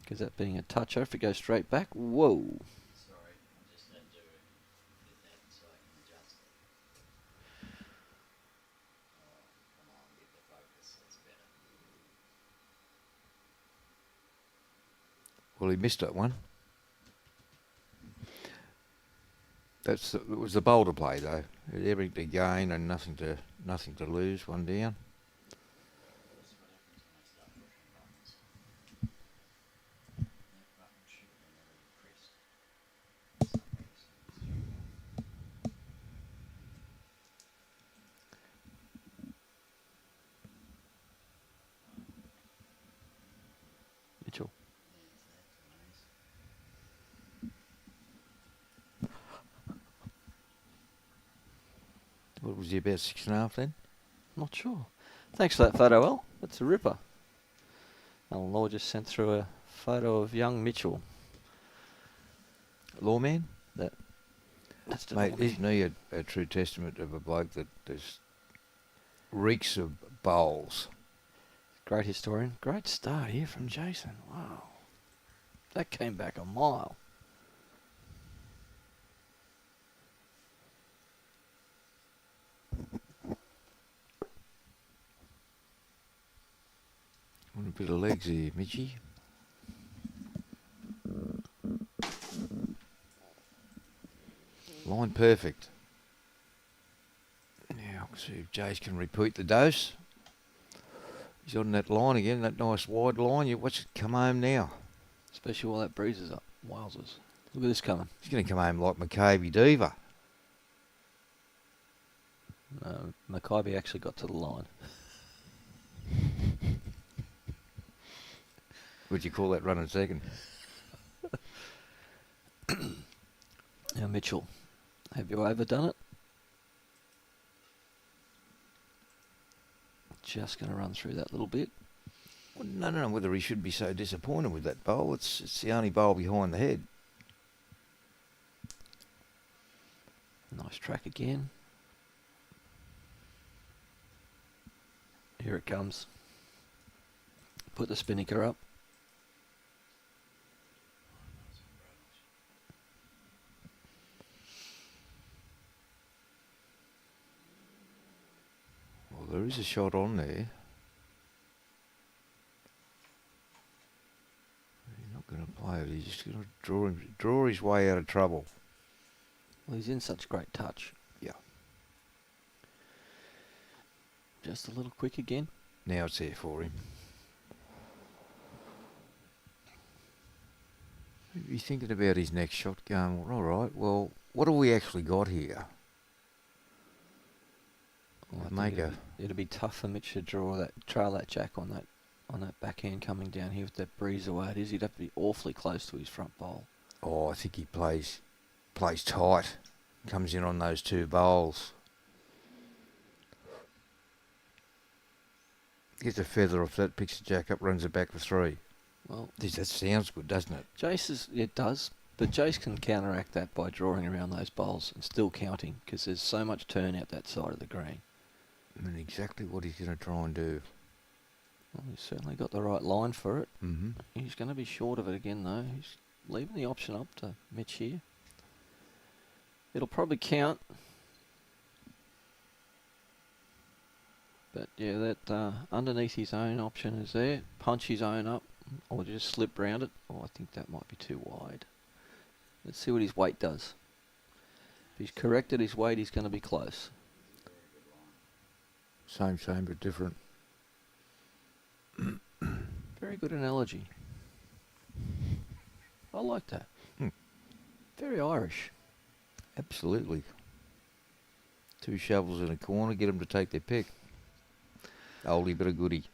Because that being a toucher, if it goes straight back, whoa. Sorry, I just had to get that so I can adjust it. Oh, come on, get the focus. That's better. Well, he missed that one. It was the bowl to play though. Everything to gain and nothing to lose. One down. That's what happens when I start pushing buttons. That button should have been already pressed. For some reason. Mitchell. There's that, amazing. What was he, about 6.5 then? Not sure. Thanks for that photo, Al. That's a ripper. Alan Law just sent through a photo of young Mitchell. Lawman? That's the Mate, Lawman. isn't he a true testament of a bloke that just reeks of bowls? Great historian. Great start here from Jason. Wow. That came back a mile. Want a bit of legs here, Mitchie. Line perfect. Now, see if Jace can repeat the dose. He's on that line again, that nice wide line. You watch it come home now. Especially while that breeze is up. Wowzers. Look at this coming. He's going to come home like Maccabi Diva. No, Maccabi actually got to the line. Would you call that running second? Now, Mitchell, have you overdone it? Just going to run through that little bit. Well, no, whether he should be so disappointed with that bowl. It's the only bowl behind the head. Nice track again. Here it comes. Put the spinnaker up. Well, there is a shot on there. He's not going to play it. He's just going to draw his way out of trouble. Well, he's in such great touch. Yeah. Just a little quick again. Now it's there for him. He's thinking about his next shot going, all right, well, what have we actually got here? Well, I Make think a... it'd be tough for Mitch to trail that jack on that backhand coming down here with that breeze the way it is. He'd have to be awfully close to his front bowl. Oh, I think he plays tight. Comes in on those two bowls. Gets a feather off that, picks the jack up, runs it back for three. Well, That sounds good, doesn't it? it does, but Jace can counteract that by drawing around those bowls and still counting because there's so much turn out that side of the green. I mean, exactly what he's going to try and do. Well, he's certainly got the right line for it. Mm-hmm. He's going to be short of it again, though. He's leaving the option up to Mitch here. It'll probably count. But yeah, that underneath his own option is there. Punch his own up, or just slip round it. Oh, I think that might be too wide. Let's see what his weight does. If he's corrected his weight, he's going to be close. Same, but different. Very good analogy. I like that. Very Irish. Absolutely. Two shovels in a corner, get them to take their pick. Oldie but a goodie.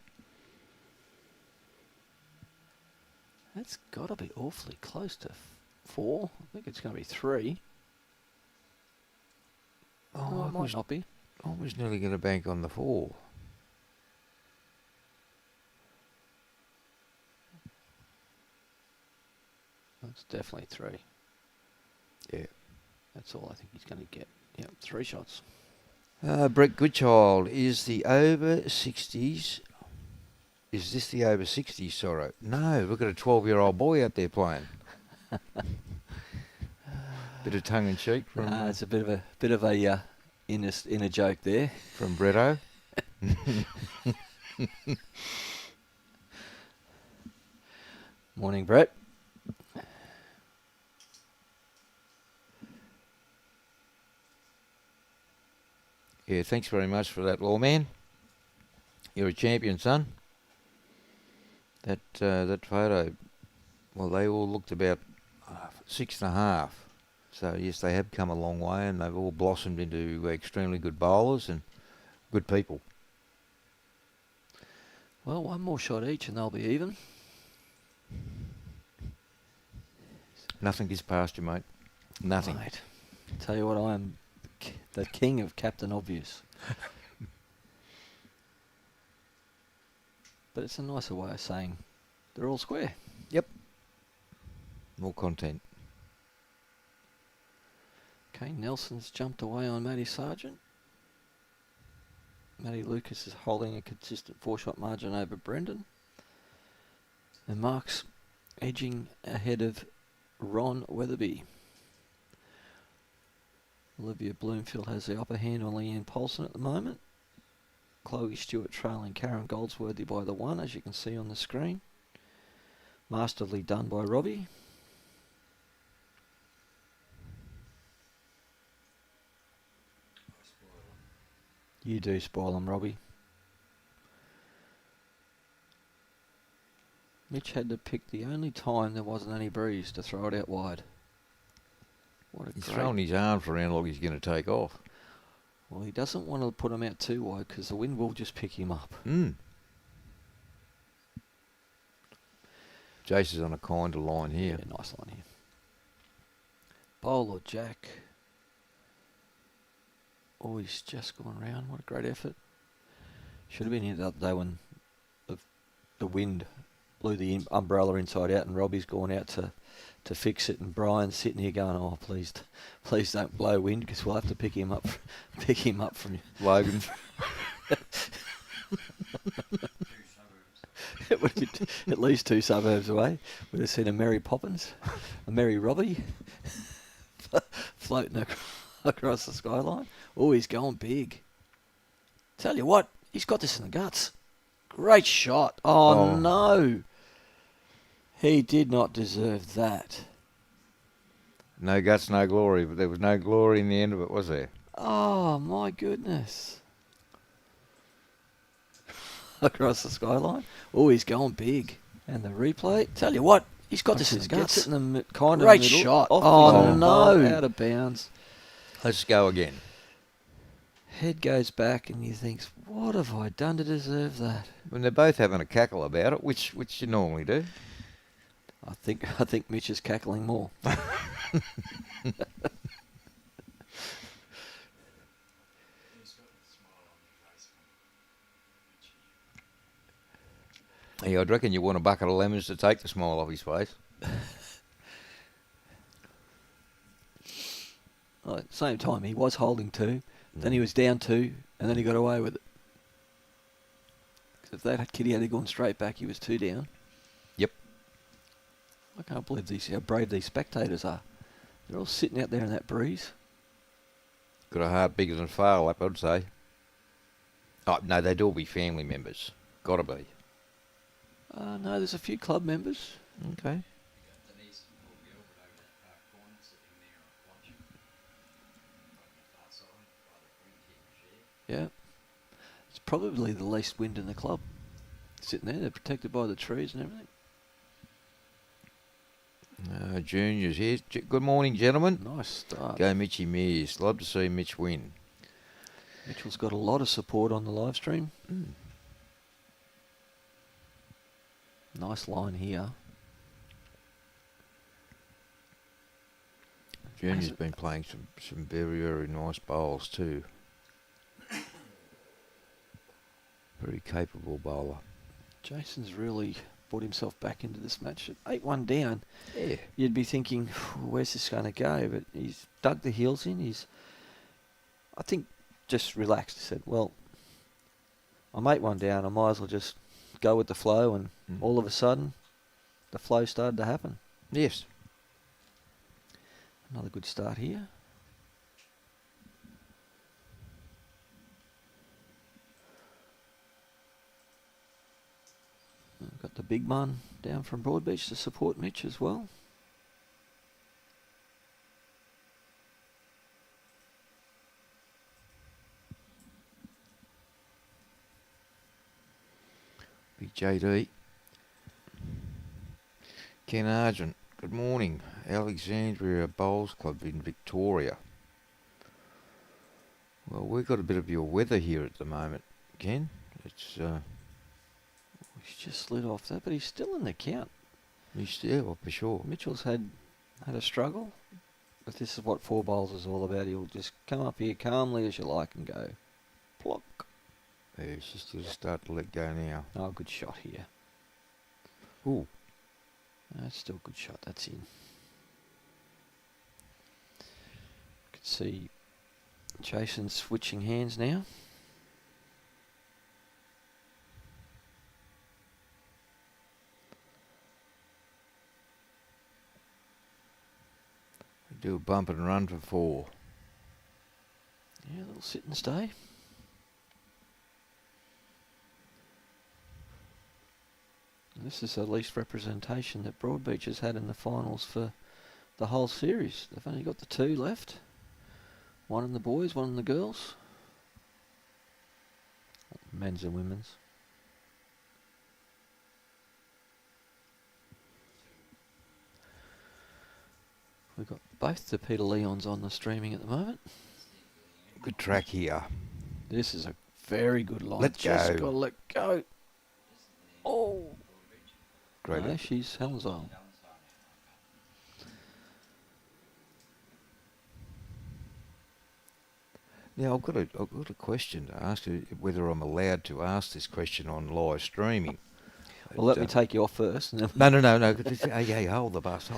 That's got to be awfully close to 4. I think it's going to be 3. Oh, it might not be. I was nearly going to bank on the 4. That's definitely 3. Yeah. That's all I think he's going to get. Yeah, 3 shots. Brett Goodchild is the over 60s Is this the over 60 Sorrow? No, look at a 12-year-old boy out there playing. Bit of tongue in cheek from It's a bit of a inner joke there. from Bretto. Morning, Brett. Yeah, thanks very much for that, lawman. You're a champion, son. That photo, well, they all looked about 6.5. So yes, they have come a long way, and they've all blossomed into extremely good bowlers and good people. Well, one more shot each and they'll be even. Nothing gets past you, mate. Nothing. Mate, tell you what, I am the king of Captain Obvious. But it's a nicer way of saying they're all square. Yep. More content. Okay, Nelson's jumped away on Matty Sargent. Matty Lucas is holding a consistent 4-shot margin over Brendan. And Mark's edging ahead of Ron Weatherby. Olivia Bloomfield has the upper hand on Leanne Polson at the moment. Chloe Stewart trailing Karen Goldsworthy by the 1, as you can see on the screen. Masterly done by Robbie. You do spoil them, Robbie. Mitch had to pick the only time there wasn't any breeze to throw it out wide. What a He's great... throwing his arms around like he's going to take off. Well, he doesn't want to put him out too wide because the wind will just pick him up. Jace is on a kinder line here. Yeah, nice line here. Bowl or Jack. Oh, he's just gone round. What a great effort. Should have been here the other day when the wind blew the umbrella inside out and Robbie's gone out to fix it, and Brian's sitting here going, oh, please don't blow wind because we'll have to pick him up from Logan. It would have been at least 2 suburbs away. We'd have seen a Mary Poppins, a Mary Robbie floating across the skyline. Oh, he's going big. Tell you what, he's got this in the guts. Great shot. Oh, no. He did not deserve that. No guts, no glory, but there was no glory in the end of it, was there? Oh, my goodness. Across the skyline. Oh, he's going big. And the replay. Tell you what, he's got this in his guts. Gets it in the kind of Great middle. shot. Oh, no. Out of bounds. Let's go again. Head goes back and he thinks, what have I done to deserve that? When they're both having a cackle about it, which you normally do. I think Mitch is cackling more. Yeah, I'd reckon you want a bucket of lemons to take the smile off his face. At the same time, he was holding 2, then he was down 2, and then he got away with it. 'Cause if that kitty had gone straight back, he was 2 down. Yep. I can't believe how brave these spectators are. They're all sitting out there in that breeze. Got a heart bigger than a far lap, I'd say. Oh, no, they'd all be family members. Gotta be. No, there's a few club members. Okay. Denise and Paul Gilbert over that far corner sitting there watching on the far side by the green tea shed. Yeah. It's probably the least wind in the club. Sitting there, they're protected by the trees and everything. Juniors here. Good morning, gentlemen. Nice start. Go Mitchy Mears. Love to see Mitch win. Mitchell's got a lot of support on the live stream. Nice line here. Junior's been playing some very, very nice bowls too. Very capable bowler. Jason's really brought himself back into this match. At 8-1 down, Yeah. you'd be thinking, where's this going to go? But he's dug the heels in. I think, just relaxed. He said, well, I'm 8-1 down. I might as well just go with the flow, and Mm. all of a sudden, the flow started to happen. Yes. Another good start here. Got the big man down from Broadbeach to support Mitch as well. Big JD. Ken Argent, good morning. Alexandria Bowls Club in Victoria. Well, we've got a bit of your weather here at the moment, Ken. It's He's just slid off that, but he's still in the count. yeah, well, for sure. Mitchell's had a struggle, but this is what 4 bowls is all about. He'll just come up here calmly as you like and go plock. Yeah, it's just going to start to let go now. Oh, good shot here. Ooh. That's still a good shot. That's in. You can see Jason switching hands now. Do a bump and run for 4. Yeah, a little sit and stay. And this is the least representation that Broadbeach has had in the finals for the whole series. They've only got the 2 left. 1 in the boys, 1 in the girls. Men's and women's. We've got both the Peter Leons on the streaming at the moment. Good track here. This is a very good line. Let Just go. got to let go. Oh. Great. No, she's Helensvale. Now, I've got a question to ask you, whether I'm allowed to ask this question on live streaming. Well, let me take you off first. And then No. Hey, hold the bus.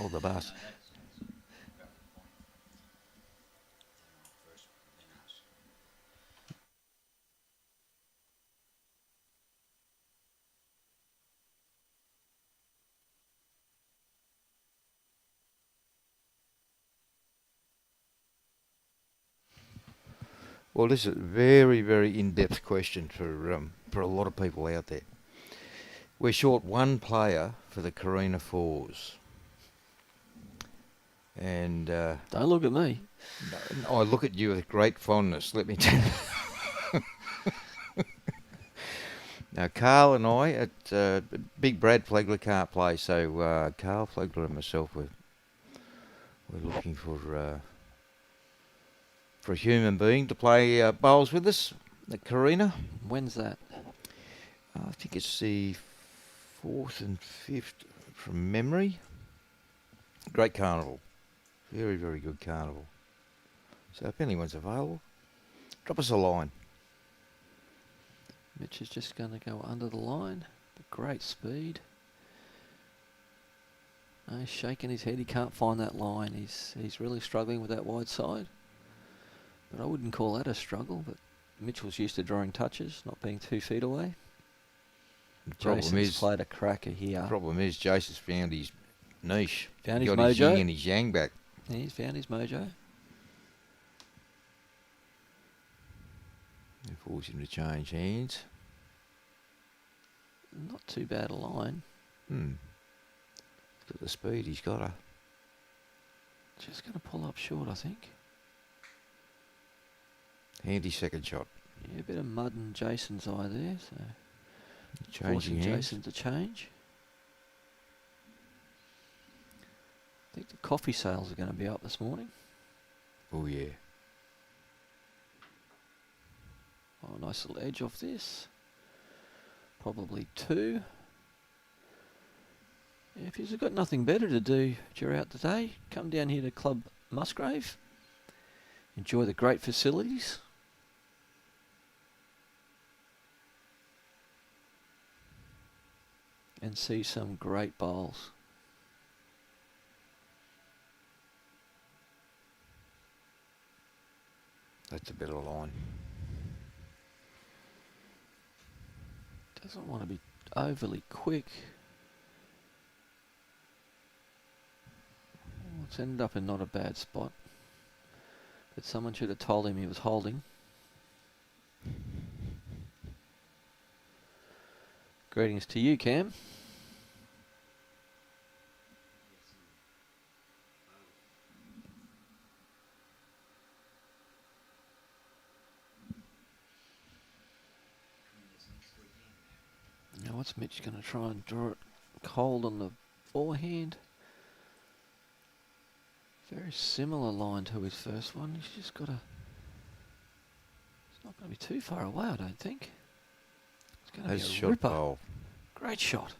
Well, this is a very, very in-depth question for a lot of people out there. We're short 1 player for the Carina Fours. And don't look at me. I look at you with great fondness, let me tell you. Now, Carl and I, Big Brad Flegler can't play, so Carl Flegler and myself, we're looking for a human being to play bowls with us at Carina. When's that? I think it's the 4th and 5th from memory. Great carnival. Very, very good carnival. So if anyone's available, drop us a line. Mitch is just going to go under the line. But great speed. No, he's shaking his head. He can't find that line. He's really struggling with that wide side. But I wouldn't call that a struggle. But Mitchell's used to drawing touches, not being 2 feet away. Jason's played a cracker here. Problem is, Jason's found his niche. Found his got mojo. his yin and his yang back. Yeah, he's found his mojo. And force him to change hands. Not too bad a line. He's got the speed, he's got her. Just going to pull up short, I think. Handy second shot. Yeah, a bit of mud in Jason's eye there, so Changing forcing hands. Jason to change. I think the coffee sales are going to be up this morning. Oh, yeah. Oh, nice little edge off this. Probably 2. Yeah, if you've got nothing better to do throughout the day, come down here to Club Musgrave. Enjoy the great facilities. And see some great bowls. That's a better line. Doesn't want to be overly quick. Well, it's ended up in not a bad spot. But someone should have told him he was holding. Greetings to you, Cam. Now what's Mitch going to try and draw it cold on the forehand? Very similar line to his first one. He's just got to... It's not going to be too far away, I don't think. It's going to be a shot ripper. bowl. Great shot.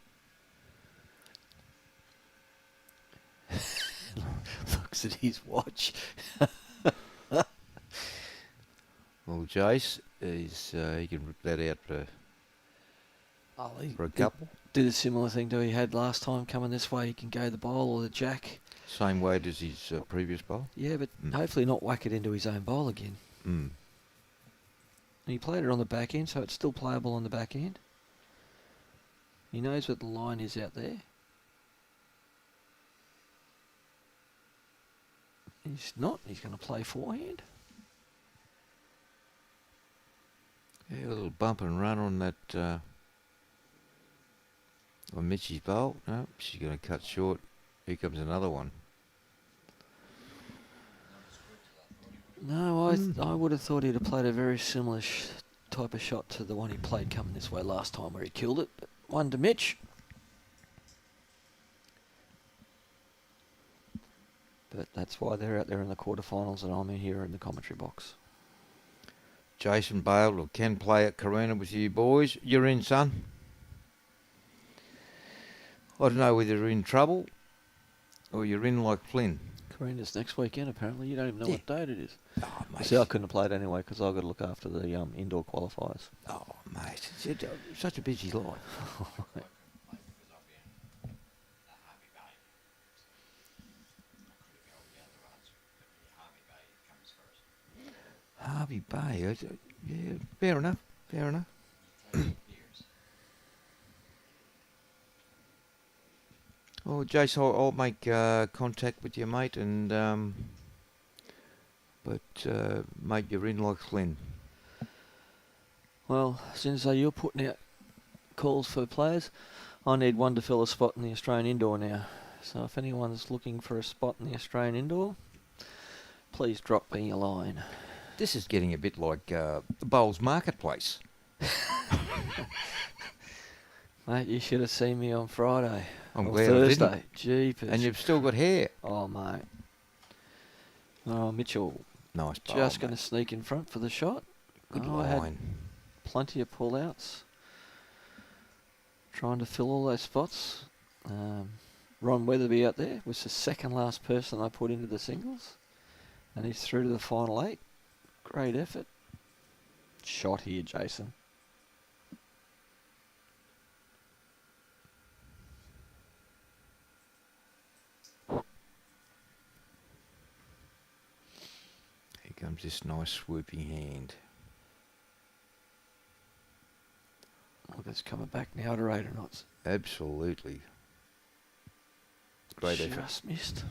Looks at his watch. Well, Jace, he can rip that out for a couple. Did a similar thing to he had last time coming this way. He can go the bowl or the jack. Same weight as his previous bowl. Yeah, but hopefully not whack it into his own bowl again. Mm. He played it on the back end, so it's still playable on the back end. He knows what the line is out there. He's not. He's going to play forehand. Yeah, a little bump and run on that on Mitchie's bowl. No, she's going to cut short. Here comes another one. No, I would have thought he'd have played a very similar type of shot to the one he played coming this way last time where he killed it. But one to Mitch. But that's why they're out there in the quarterfinals and I'm in here in the commentary box. Jason Bale can play at Carina with you boys. You're in, son. I don't know whether you're in trouble or you're in like Flynn. Karina's next weekend, apparently. You don't even know what date it is. Oh, mate. See, I couldn't have played anyway because I've got to look after the indoor qualifiers. Oh, mate. It's such a busy life. Harvey Bay. Yeah, fair enough. Fair enough. Well, Jace, I'll make contact with you, mate, and mate, you're in like Flynn. Well, since you're putting out calls for players, I need one to fill a spot in the Australian indoor now. So if anyone's looking for a spot in the Australian indoor, please drop me a line. This is getting a bit like the Bowls Marketplace. Mate, you should have seen me on Friday. I'm or glad Thursday. I didn't. Jeepers. And you've still got hair. Oh, mate. Oh, Mitchell. Nice bowl, Just going to mate. sneak in front for the shot. Good I had line. plenty of pull-outs. Trying to fill all those spots. Ron Weatherby out there was the second last person I put into the singles. And he's through to the final 8. Great effort. Shot here, Jason. Here comes this nice swooping hand. Look, it's coming back now to 8 knots. Absolutely. Great effort. Just missed.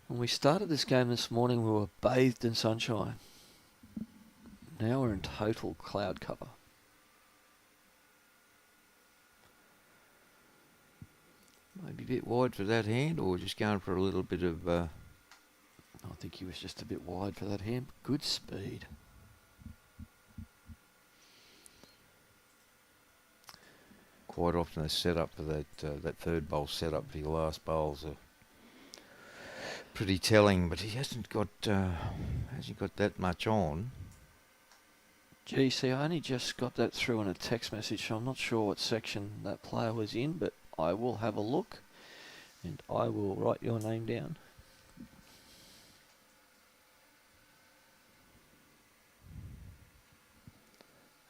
When we started this game this morning, we were bathed in sunshine. Now we're in total cloud cover. Maybe a bit wide for that hand, or just going for a little bit of... I think he was just a bit wide for that hand. Good speed. Quite often the setup for that third bowl setup for your last bowls are pretty telling, but he hasn't got that much on. Gee, see, I only just got that through in a text message, so I'm not sure what section that player was in, but I will have a look and I will write your name down.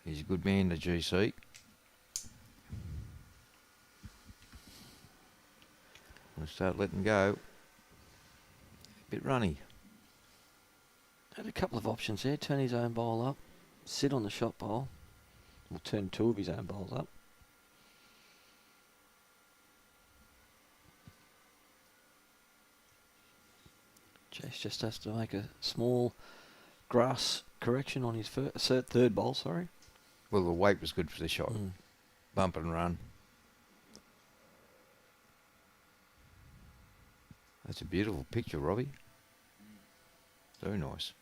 He's a good man, the GC. We'll start letting go. A bit runny. Had a couple of options there. Turn his own bowl up, sit on the shot bowl, Will turn 2 of his own bowls up. Chase just has to make a small grass correction on his third bowl, sorry. Well, the weight was good for the shot. Bump and run. That's a beautiful picture, Robbie. Very nice.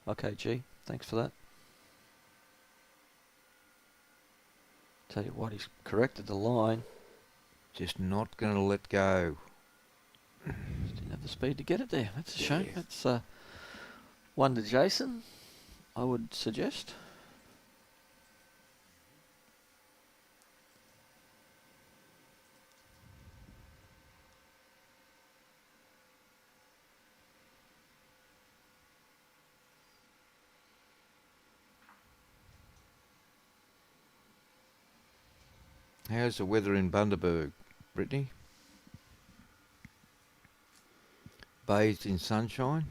Okay, G, thanks for that. Tell you what, he's corrected the line. Just not going to let go. Just didn't have the speed to get it there. That's a shame. That's one to Jason, I would suggest. How's the weather in Bundaberg, Brittany? Bathed in sunshine?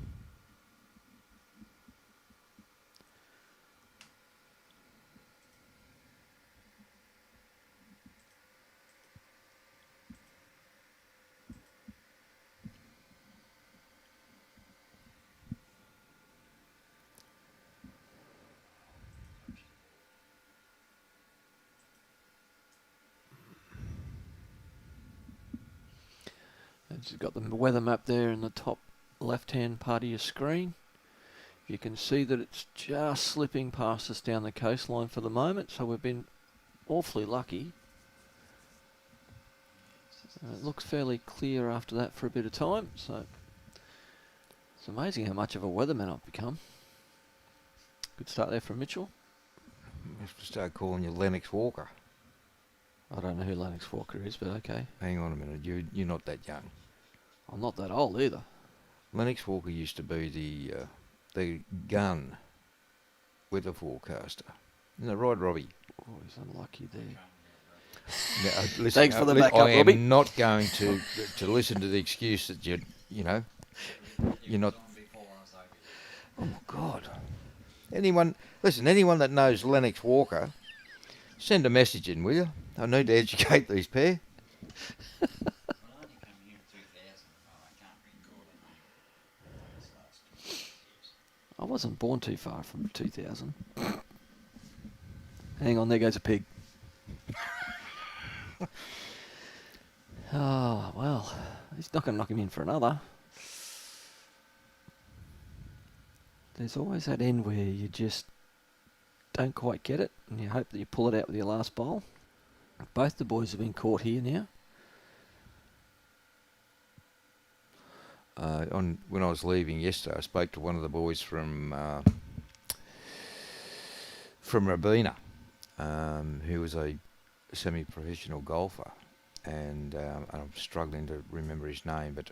You've got the weather map there in the top left-hand part of your screen. You can see that it's just slipping past us down the coastline for the moment, so we've been awfully lucky. It looks fairly clear after that for a bit of time, so it's amazing how much of a weatherman I've become. Good start there from Mitchell. I have to start calling you Lennox Walker. I don't know who Lennox Walker is, but okay. Hang on a minute, you're not that young. I'm not that old either. Lennox Walker used to be the gun weather forecaster. Isn't that right, Robbie? Oh, he's unlucky there. Now, listen, Thanks for the backup, I Robbie. am not going to listen to the excuse that you're not. Oh God! Anyone that knows Lennox Walker, send a message in, will you? I need to educate these pair. I wasn't born too far from 2000. Hang on, there goes a pig. Oh, well, he's not going to knock him in for another. There's always that end where you just don't quite get it, and you hope that you pull it out with your last bowl. Both the boys have been caught here now. When I was leaving yesterday, I spoke to one of the boys from Rabina, who was a semi-professional golfer, and I'm struggling to remember his name, but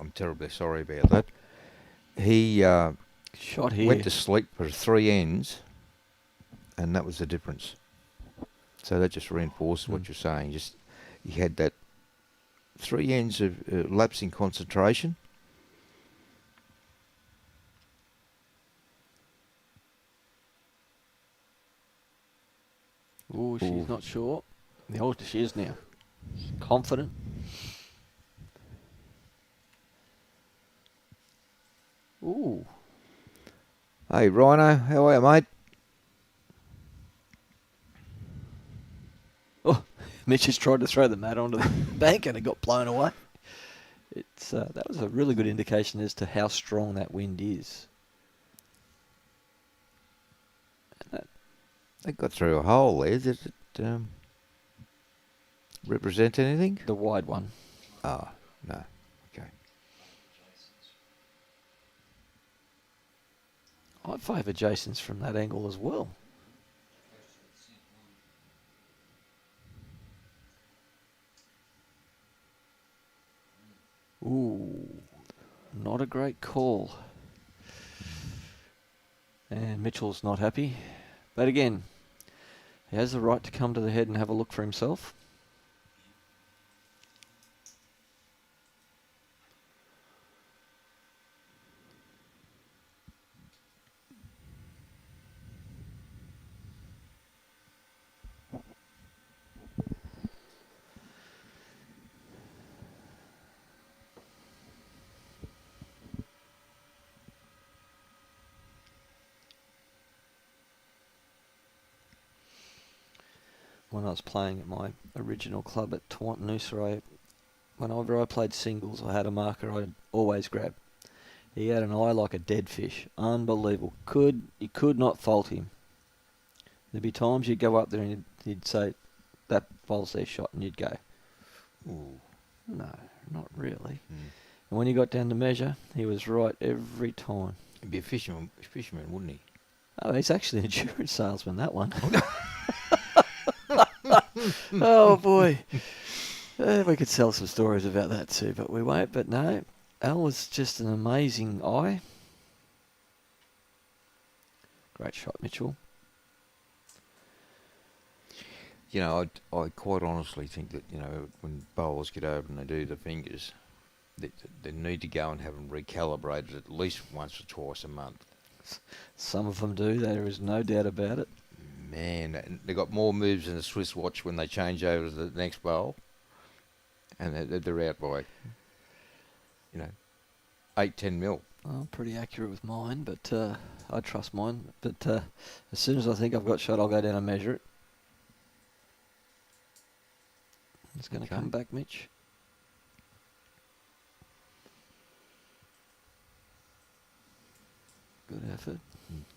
I'm terribly sorry about that. He Shot here. went to sleep for 3 ends, and that was the difference. So that just reinforced what you're saying. Just he had that 3 ends of lapse in concentration. Oh, she's not sure. Oh, she is now. Confident. Ooh. Hey, Rhino, how are you, mate? Oh, Mitch has tried to throw the mat onto the bank and it got blown away. It's that was a really good indication as to how strong that wind is. And that, They got through a hole there. Did it represent anything? the wide one. Oh, no. Okay. I'd favour Jason's from that angle as well. Ooh, not a great call. And Mitchell's not happy. But again, he has the right to come to the head and have a look for himself. when I was playing at my original club at Tawantinoosa. Whenever I played singles, I had a marker I'd always grab. He had an eye like a dead fish. Unbelievable. You could not fault him. There'd be times you'd go up there and he'd say, that bowl's their shot, and you'd go, Ooh. no, not really. Mm. And when you got down to measure, he was right every time. He'd be a fisherman, wouldn't he? Oh, he's actually an insurance salesman, that one. Oh, boy. We could sell some stories about that too, but we won't. But no, Al was just an amazing eye. Great shot, Mitchell. You know, I quite honestly think that, you know, when bowlers get over and they do the fingers, they need to go and have them recalibrated at least once or twice a month. Some of them do, there is no doubt about it. Man, they got more moves than a Swiss watch when they change over to the next bowl. And they're out by, 8-10 mil. I'm pretty accurate with mine, but I trust mine. But as soon as I think I've got shot, I'll go down and measure it. It's going to come back, Mitch. Good effort.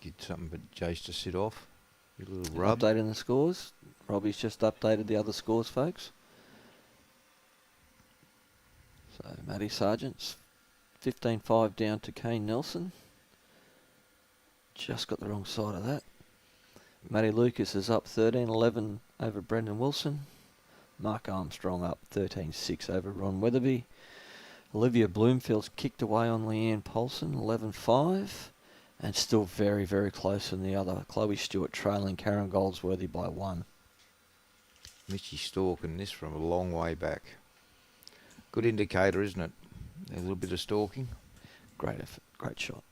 Get something but Jace to sit off. Get a little rub. Updating the scores. Robbie's just updated the other scores, folks. So Matty Sargent's 15-5 down to Kane Nelson. Just got the wrong side of that. Matty Lucas is up 13-11 over Brendan Wilson. Mark Armstrong up 13-6 over Ron Weatherby. Olivia Bloomfield's kicked away on Leanne Polson, 11-5. And still very, very close in the other. Chloe Stewart trailing Karen Goldsworthy by 1. Mitchy stalking this from a long way back. Good indicator, isn't it? A little bit of stalking. Great effort, great shot.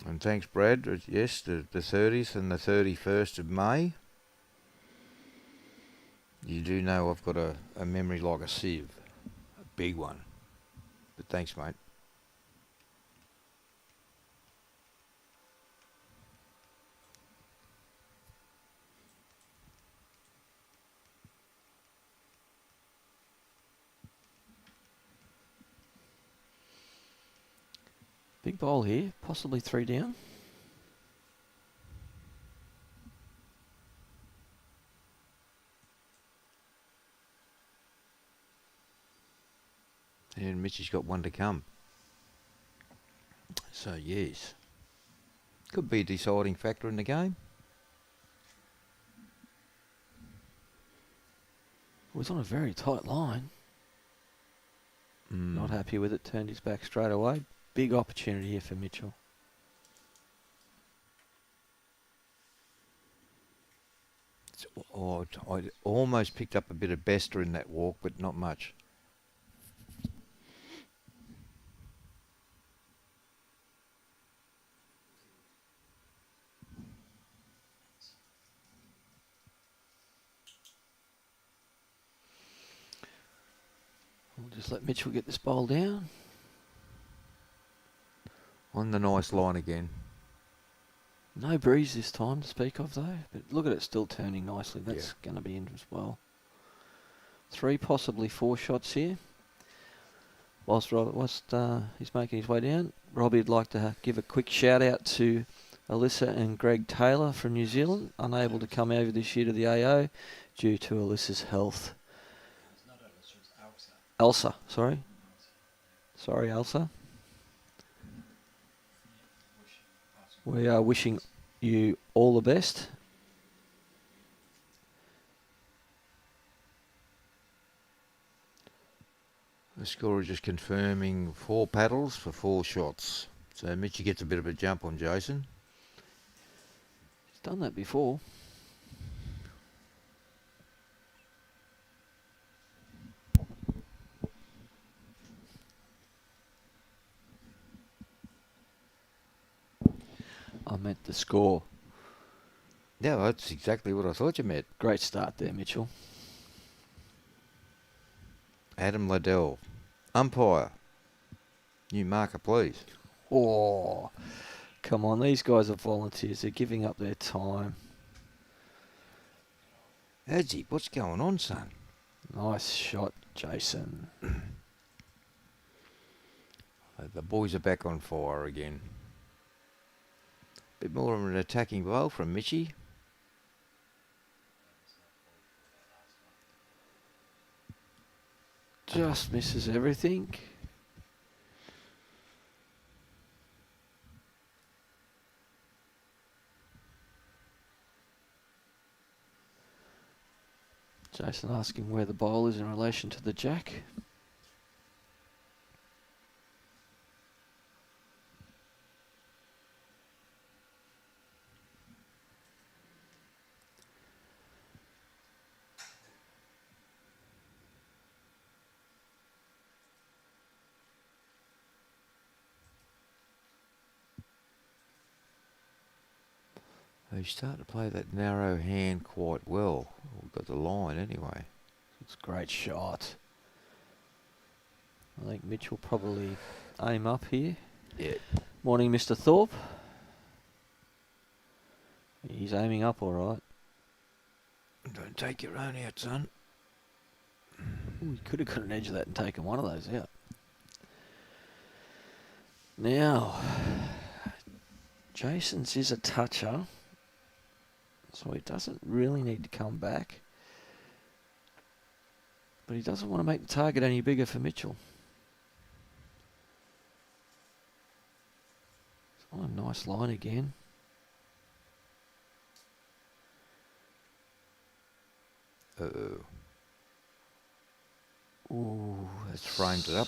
And thanks, Brad. Yes, the 30th and the 31st of May. You do know I've got a memory like a sieve. A big one. But thanks, mate. Big bowl here, possibly 3 down. And Mitchy's got one to come. So, yes. Could be a deciding factor in the game. It was on a very tight line. Not happy with it, turned his back straight away. Big opportunity here for Mitchell. I almost picked up a bit of Bester in that walk, but not much. We'll just let Mitchell get this bowl down. On the nice line again. No breeze this time to speak of though, but look at it still turning nicely. That's going to be in as well. 3, possibly 4 shots here. Whilst he's making his way down, Robbie'd like to give a quick shout out to Alyssa and Greg Taylor from New Zealand, unable to come over this year to the AO due to Alyssa's health. It's not Elsa, it's Elsa. Elsa, sorry. Sorry, Elsa. We are wishing you all the best. The scorer just confirming 4 paddles for 4 shots. So Mitchy gets a bit of a jump on Jason. He's done that before. I meant the score. Yeah, that's exactly what I thought you meant. Great start there, Mitchell. Adam Liddell. Umpire. New marker, please. Oh, Come on, these guys are volunteers. They're giving up their time. Adzi, what's going on, son? Nice shot, Jason. The boys are back on fire again. Bit more of an attacking bowl from Mitchie. Just misses everything. Jason asking where the bowl is in relation to the jack. They start to play that narrow hand quite well. We've got the line anyway. It's a great shot. I think Mitch will probably aim up here. Yeah. Morning, Mr. Thorpe. He's aiming up all right. Don't take your own out, son. Ooh, he could have got an edge of that and taken one of those out. Now, Jason's is a toucher, so he doesn't really need to come back. But he doesn't want to make the target any bigger for Mitchell. Oh, nice line again. Uh-oh. Ooh, That's framed it up.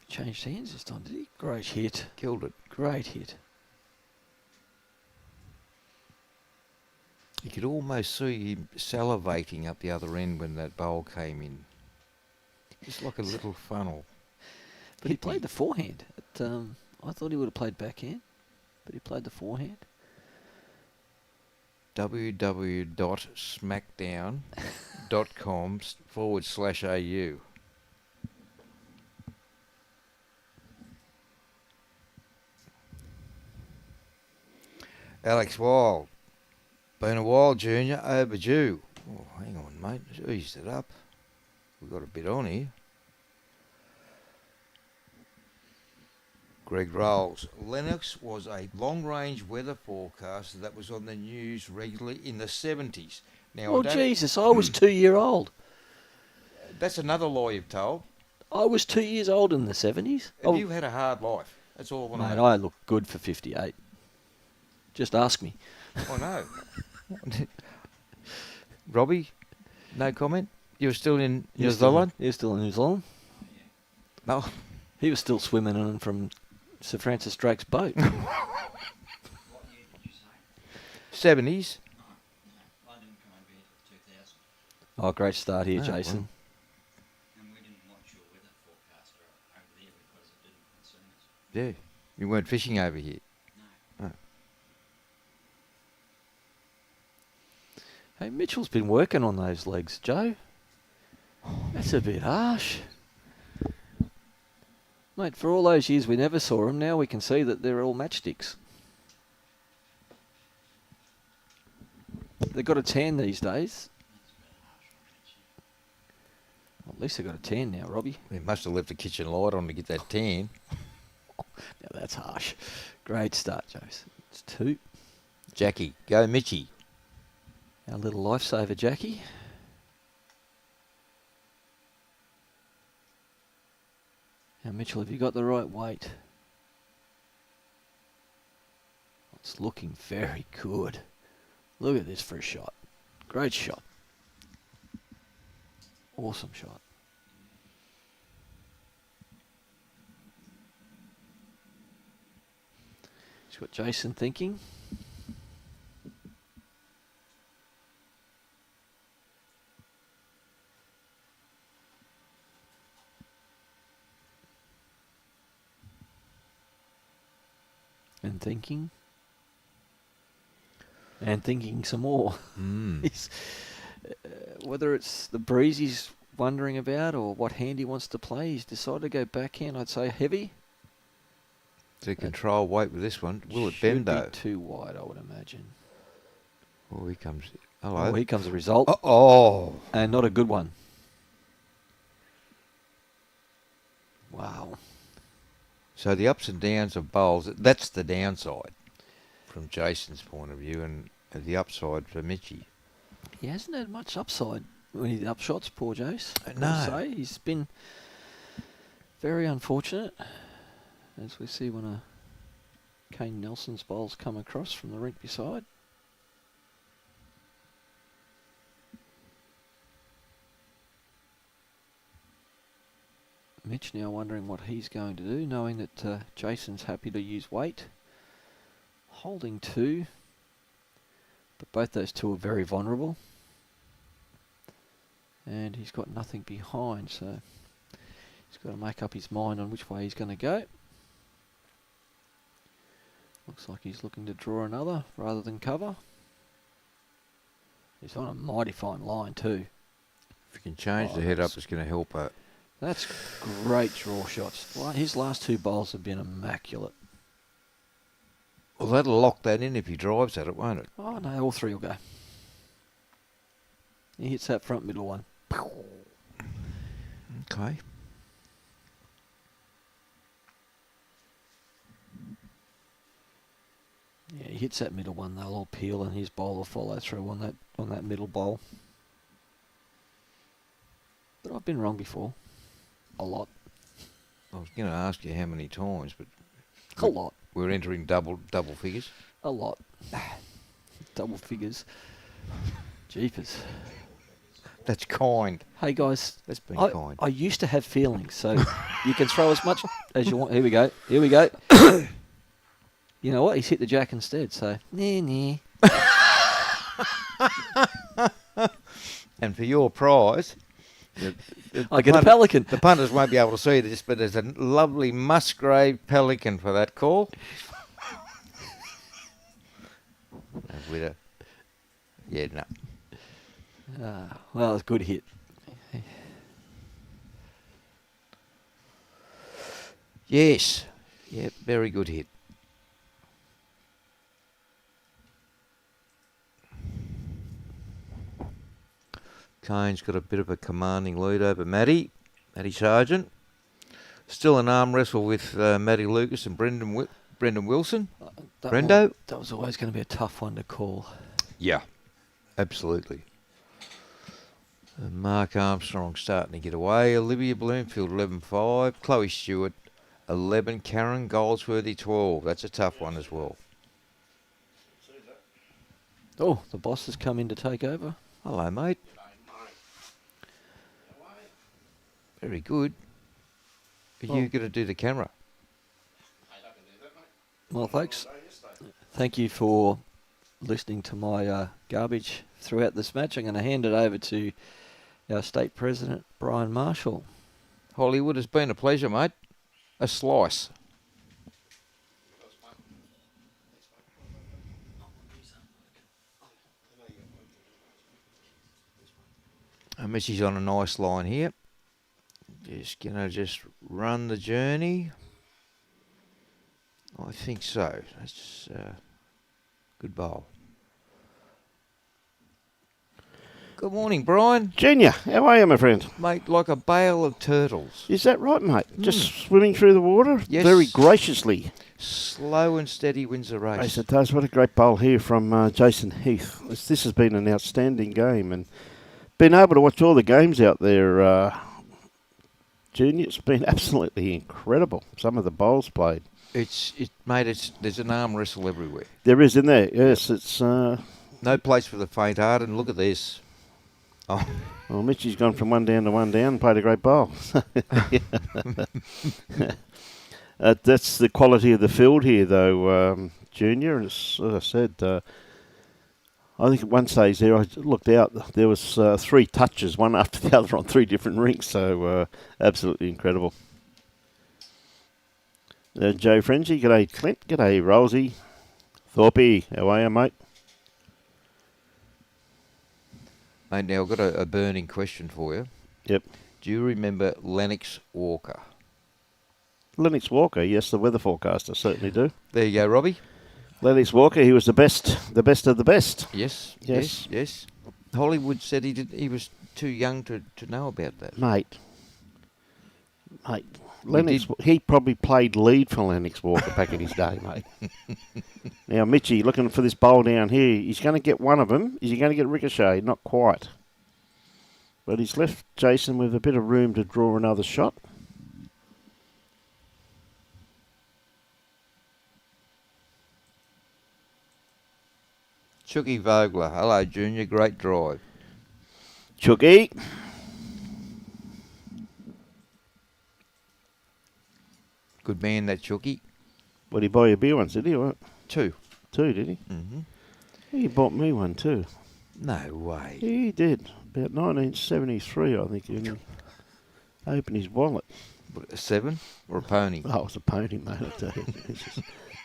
Changed hands this time, did he? Great hit. Killed it. Great hit. You could almost see him salivating up the other end when that bowl came in. Just like a little funnel. But he played the forehand. I thought he would have played backhand, but he played the forehand. www.smackdown.com/au. Alex Wild. Been a while, Junior. Overdue. Oh, hang on, mate. Eased it up. We've got a bit on here. Greg Rolls. Lennox was a long-range weather forecaster that was on the news regularly in the 70s. Now, Oh, Jesus, I was 2 year old. That's another lie you've told. I was 2 years old in the 70s. Have you had a hard life? That's all I want to Mate, know. I look good for 58. Just ask me. Oh, no. Robbie, no comment? You were still in New Zealand? He was still in New Zealand. No. He was still swimming in from Sir Francis Drake's boat. What year did you say? 70s? I didn't come over here till 2000, Oh, great start here, Oh, Jason. and we didn't watch your weather forecaster over there because it didn't concern us. Yeah. You weren't fishing over here? No. Oh. Hey, Mitchell's been working on those legs, Joe. That's a bit harsh. Mate, for all those years we never saw them, now we can see that they're all matchsticks. They've got a tan these days. That's a bit harsh on Mitchie. Well, at least they've got a tan now, Robbie. They must have left the kitchen light on to get that tan. Now that's harsh. Great start, Jose. It's 2. Jackie, go Mitchie. Our little lifesaver, Jackie. Now, Mitchell, have you got the right weight? It's looking very good. Look at this for a shot. Great shot. Awesome shot. He's got Jason thinking. And thinking. And thinking some more. Mm. He's, whether it's the breeze he's wondering about or what hand he wants to play. He's decided to go backhand, I'd say heavy. To control weight with this one. Will it Should bend though? be too wide, I would imagine. Oh, here comes. Hello. Oh, here comes the result. Oh. And not a good one. Wow. So the ups and downs of bowls, that's the downside from Jason's point of view, and the upside for Mitchie. He hasn't had much upside when he's up shots, poor Jace. No. I'd say. He's been very unfortunate, as we see one of Kane Nelson's bowls come across from the rink beside. Mitch now wondering what he's going to do, knowing that Jason's happy to use weight. Holding 2, but both those 2 are very vulnerable. And he's got nothing behind, so he's got to make up his mind on which way he's going to go. Looks like he's looking to draw another rather than cover. He's on a mighty fine line too. If you can change the head up, it's going to help her. That's great draw shots. His last 2 bowls have been immaculate. Well, that'll lock that in if he drives at it, won't it? Oh no, all 3 will go. He hits that front middle one. Okay. Yeah, he hits that middle one, they'll all peel and his bowl will follow through on that middle bowl. But I've been wrong before. A lot. I was going to ask you how many times, but A lot. we're entering double figures. A lot. Double figures. Jeepers. That's kind. Hey guys, That's been I, kind. I used to have feelings, so you can throw as much as you want. Here we go. Here we go. You know what? He's hit the jack instead, so nah. And for your prize, I get a pelican. The punters won't be able to see this, but there's a lovely Musgrave pelican for that call. With a, yeah, no. Well, it's a good hit. Yes. Yeah, very good hit. Kane's got a bit of a commanding lead over Matty Sargent. Still an arm wrestle with Matty Lucas and Brendan Wilson. Brendo? That was always going to be a tough one to call. Yeah, absolutely. Mark Armstrong starting to get away. Olivia Bloomfield 11-5. Chloe Stewart 11. Karen Goldsworthy 12. That's a tough one as well. Oh, the boss has come in to take over. Hello, mate. Very good. Are you going to do the camera? Well, folks, thank you for listening to my garbage throughout this match. I'm going to hand it over to our state president, Brian Marshall. Hollywood, it's been a pleasure, mate. A slice. And Missy's on a nice line here. Just going to just run the journey. I think so. That's good bowl. Good morning, Brian. Junior, how are you, my friend? Mate, like a bale of turtles. Is that right, mate? Just swimming through the water? Yes. Very graciously. Slow and steady wins the race. Yes, it does. What a great bowl here from Jason Heath. This has been an outstanding game, and being able to watch all the games out there, Junior, it's been absolutely incredible. Some of the bowls played. There's an arm wrestle everywhere. There is, in there. Yes, it's... No place for the faint-hearted, and look at this. Oh. Well, Mitchie's gone from one down to one down and played a great bowl. That's the quality of the field here, though, Junior. And as I said, I think at one stage there, I looked out, there was 3 touches, one after the other on 3 different rinks, so absolutely incredible. Joe Frenzy, g'day Clint, g'day Rosie. Thorpe, how are you, mate? Mate, now I've got a burning question for you. Yep. Do you remember Lennox Walker? Lennox Walker, yes, the weather forecaster certainly do. There you go, Robbie. Lennox Walker, he was the best of the best. Yes, Yes. yes. Hollywood said he was too young to know about that. Mate, Lennox, he probably played lead for Lennox Walker back in his day, mate. Now, Mitchie, looking for this bowl down here, he's going to get one of them. Is he going to get Ricochet? Not quite. But he's left Jason with a bit of room to draw another shot. Chucky Vogler. Hello, Junior. Great drive. Chucky. Good man, that Chucky. What did he buy you a beer once, did he? What? 2. 2, did he? Mm-hmm. He bought me one too. No way. He did. About 1973, I think. He opened his wallet. What, a 7 or a pony? Oh, it was a pony, mate, I tell you.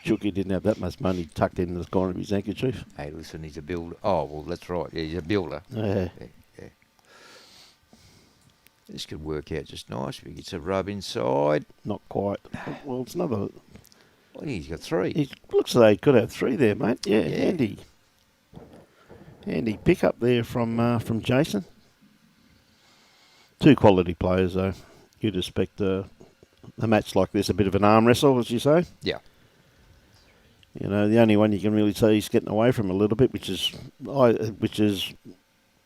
Chucky didn't have that much money tucked in the corner of his handkerchief. Hey, listen, he's a builder. Oh, well, that's right. Yeah, he's a builder. Yeah. Yeah. This could work out just nice if he gets a rub inside. Not quite. Well, it's another... Well, he's got 3. He looks like he could have 3 there, mate. Yeah, Yeah. Handy pick up there from Jason. 2 quality players, though. You'd expect a match like this, a bit of an arm wrestle, as you say. Yeah. You know, the only one you can really say he's getting away from a little bit, which is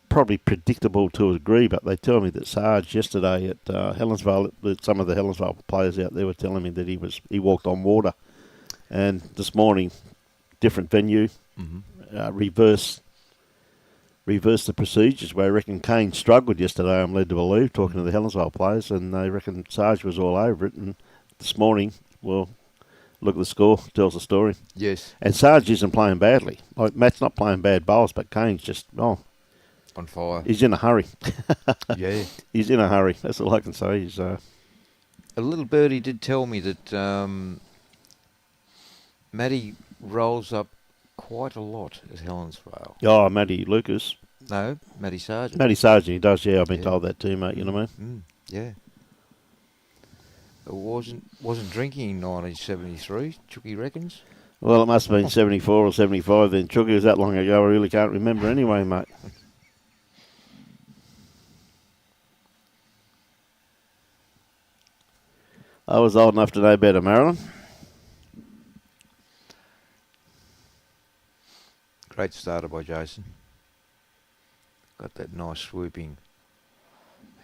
probably predictable to a degree, but they tell me that Sarge yesterday at Helensvale, that some of the Helensvale players out there were telling me that he walked on water. And this morning, different venue, reverse the procedures, where I reckon Kane struggled yesterday, I'm led to believe, talking to the Helensvale players, and they reckon Sarge was all over it. And this morning, well, look at the score, tells the story. Yes. And Sarge isn't playing badly. Like, Matt's not playing bad bowls, but Kane's just, on fire. he's in a hurry. Yeah. He's in a hurry, that's all I can say. He's, A little birdie did tell me that Matty rolls up quite a lot at Helensvale. oh, Matty Lucas. No, Matty Sargent. Matty Sargent, he does, yeah, I've been Yeah. told that too, mate, you know what I mean? Yeah. It wasn't drinking in 1973, Chucky reckons. Well, it must have been 74 or 75 then. Chucky was that long ago, I really can't remember anyway, mate. I was old enough to know better, Marilyn. Great starter by Jason. Got that nice swooping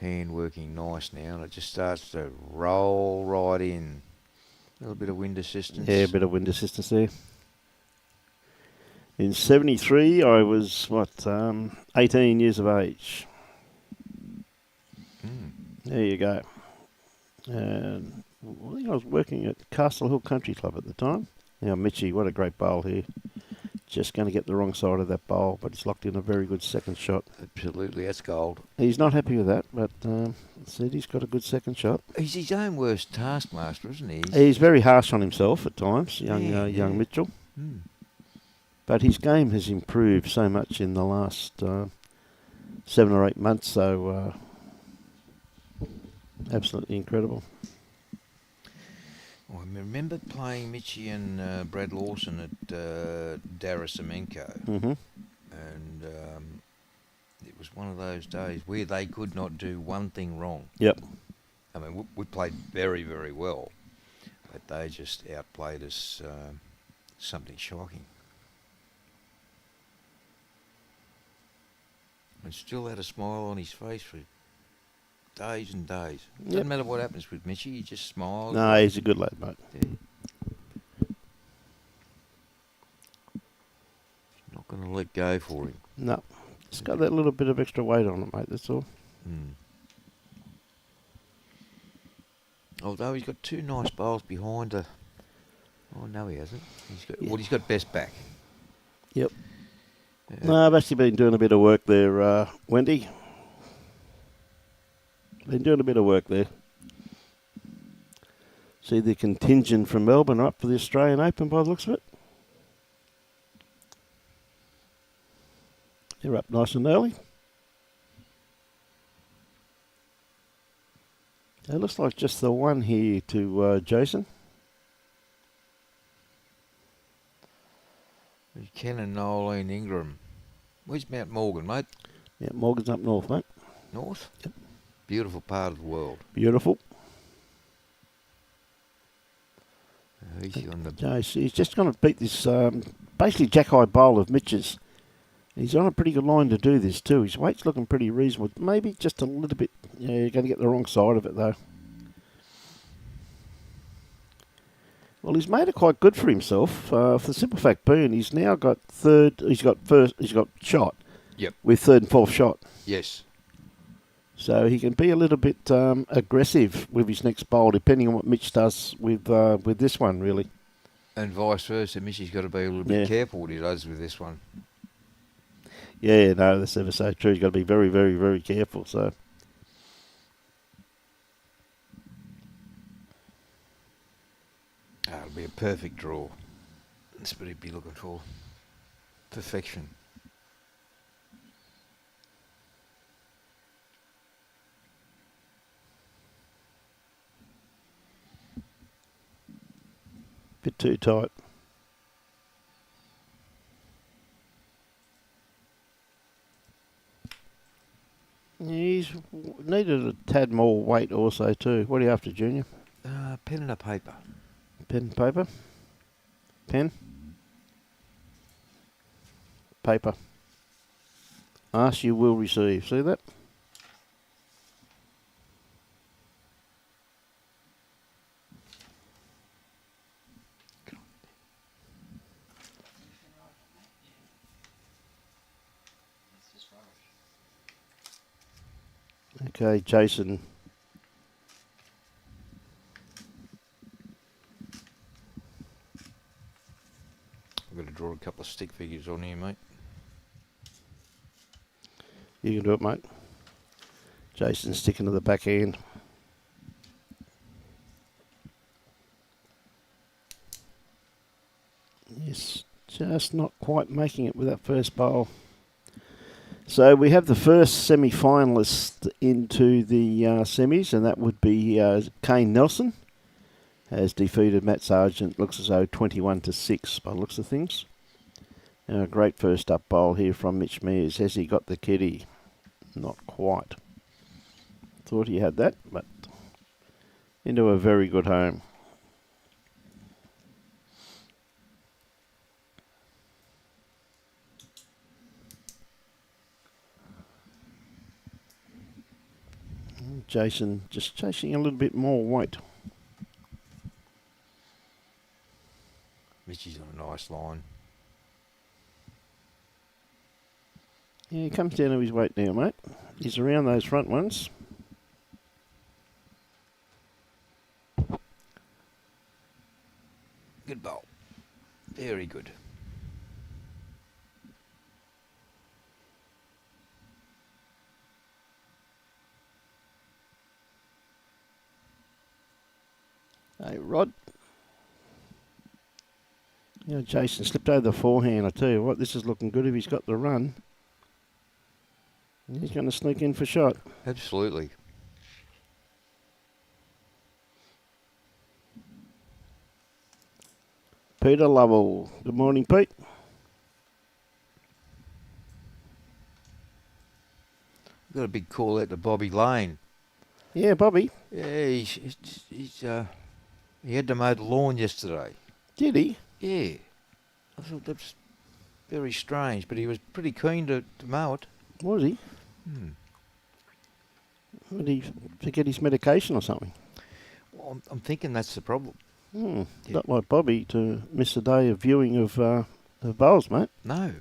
hand working nice now, and it just starts to roll right in. A little bit of wind assistance. Yeah, a bit of wind assistance there. In 73, I was, 18 years of age. There you go. And I think I was working at Castle Hill Country Club at the time. Now, Mitchie, what a great bowl here. Just going to get the wrong side of that bowl, but he's locked in a very good second shot. Absolutely, that's gold. He's not happy with that, but said he's got a good second shot. He's his own worst taskmaster, isn't he? He's very harsh on himself at times, young Mitchell. But his game has improved so much in the last 7 or 8 months, so absolutely incredible. I remember playing Mitchie and Brad Lawson at Darasimenko, and it was one of those days where they could not do one thing wrong. Yep. I mean, we played very, very well, but they just outplayed us something shocking. And still had a smile on his face for days and days. Doesn't matter what happens with Mitchie, he just smiles. No, he's a good lad, mate. Yeah. Not going to let go for him. No. It's got that little bit of extra weight on it, mate, that's all. Although he's got 2 nice bowls behind her. Oh, no, he hasn't. He's got best back. Yep. No, I've actually been doing a bit of work there, Wendy. Been doing a bit of work there. See the contingent from Melbourne up for the Australian Open by the looks of it. They're up nice and early. It looks like just the one here to Jason. Ken and Nolene Ingram. Where's Mount Morgan, mate? Yeah, Morgan's up north, mate. North? Yep. Beautiful part of the world. Beautiful. Heath on the... He's just going to beat this basically jack-eye bowl of Mitch's. He's on a pretty good line to do this too. His weight's looking pretty reasonable. Maybe just a little bit. Yeah, you're going to get the wrong side of it though. Well, he's made it quite good for himself. For the simple fact being, he's now got third. He's got first. He's got shot. Yep. With third and fourth shot. Yes. So he can be a little bit aggressive with his next bowl, depending on what Mitch does with this one, really. And vice versa. Mitchy's got to be a little bit careful what he does with this one. Yeah, no, that's ever so true. He's got to be very, very, very careful. So. It'll be a perfect draw. That's what he'd be looking for. Perfection. Bit too tight. He's needed a tad more weight also too. What are you after, Junior? Pen and a paper. Pen and paper? Pen? Paper. Ask you will receive. See that? Okay, Jason. I've got to draw a couple of stick figures on here, mate. You can do it, mate. Jason's sticking to the back end. Yes, just not quite making it with that first bowl. So we have the first semi-finalist into the semis, and that would be Kane Nelson. Has defeated Matt Sargent. Looks as though 21-6 by the looks of things. And a great first up bowl here from Mitch Mears. Has he got the kitty? Not quite. Thought he had that, but into a very good home. Jason just chasing a little bit more weight. Mitchy's on a nice line. Yeah, he comes down to his weight now, mate. He's around those front ones. Good bowl. Very good. Hey, Rod. You know, Jason slipped over the forehand. I tell you what, this is looking good if he's got the run. He's going to sneak in for shot. Absolutely. Peter Lovell. Good morning, Pete. Got a big call out to Bobby Lane. Yeah, Bobby. Yeah, he had to mow the lawn yesterday. Did he? Yeah. I thought that's very strange, but he was pretty keen to mow it. Was he? Did he forget his medication or something? Well, I'm thinking that's the problem. Yeah. Not like Bobby to miss a day of viewing of bowls, mate. No.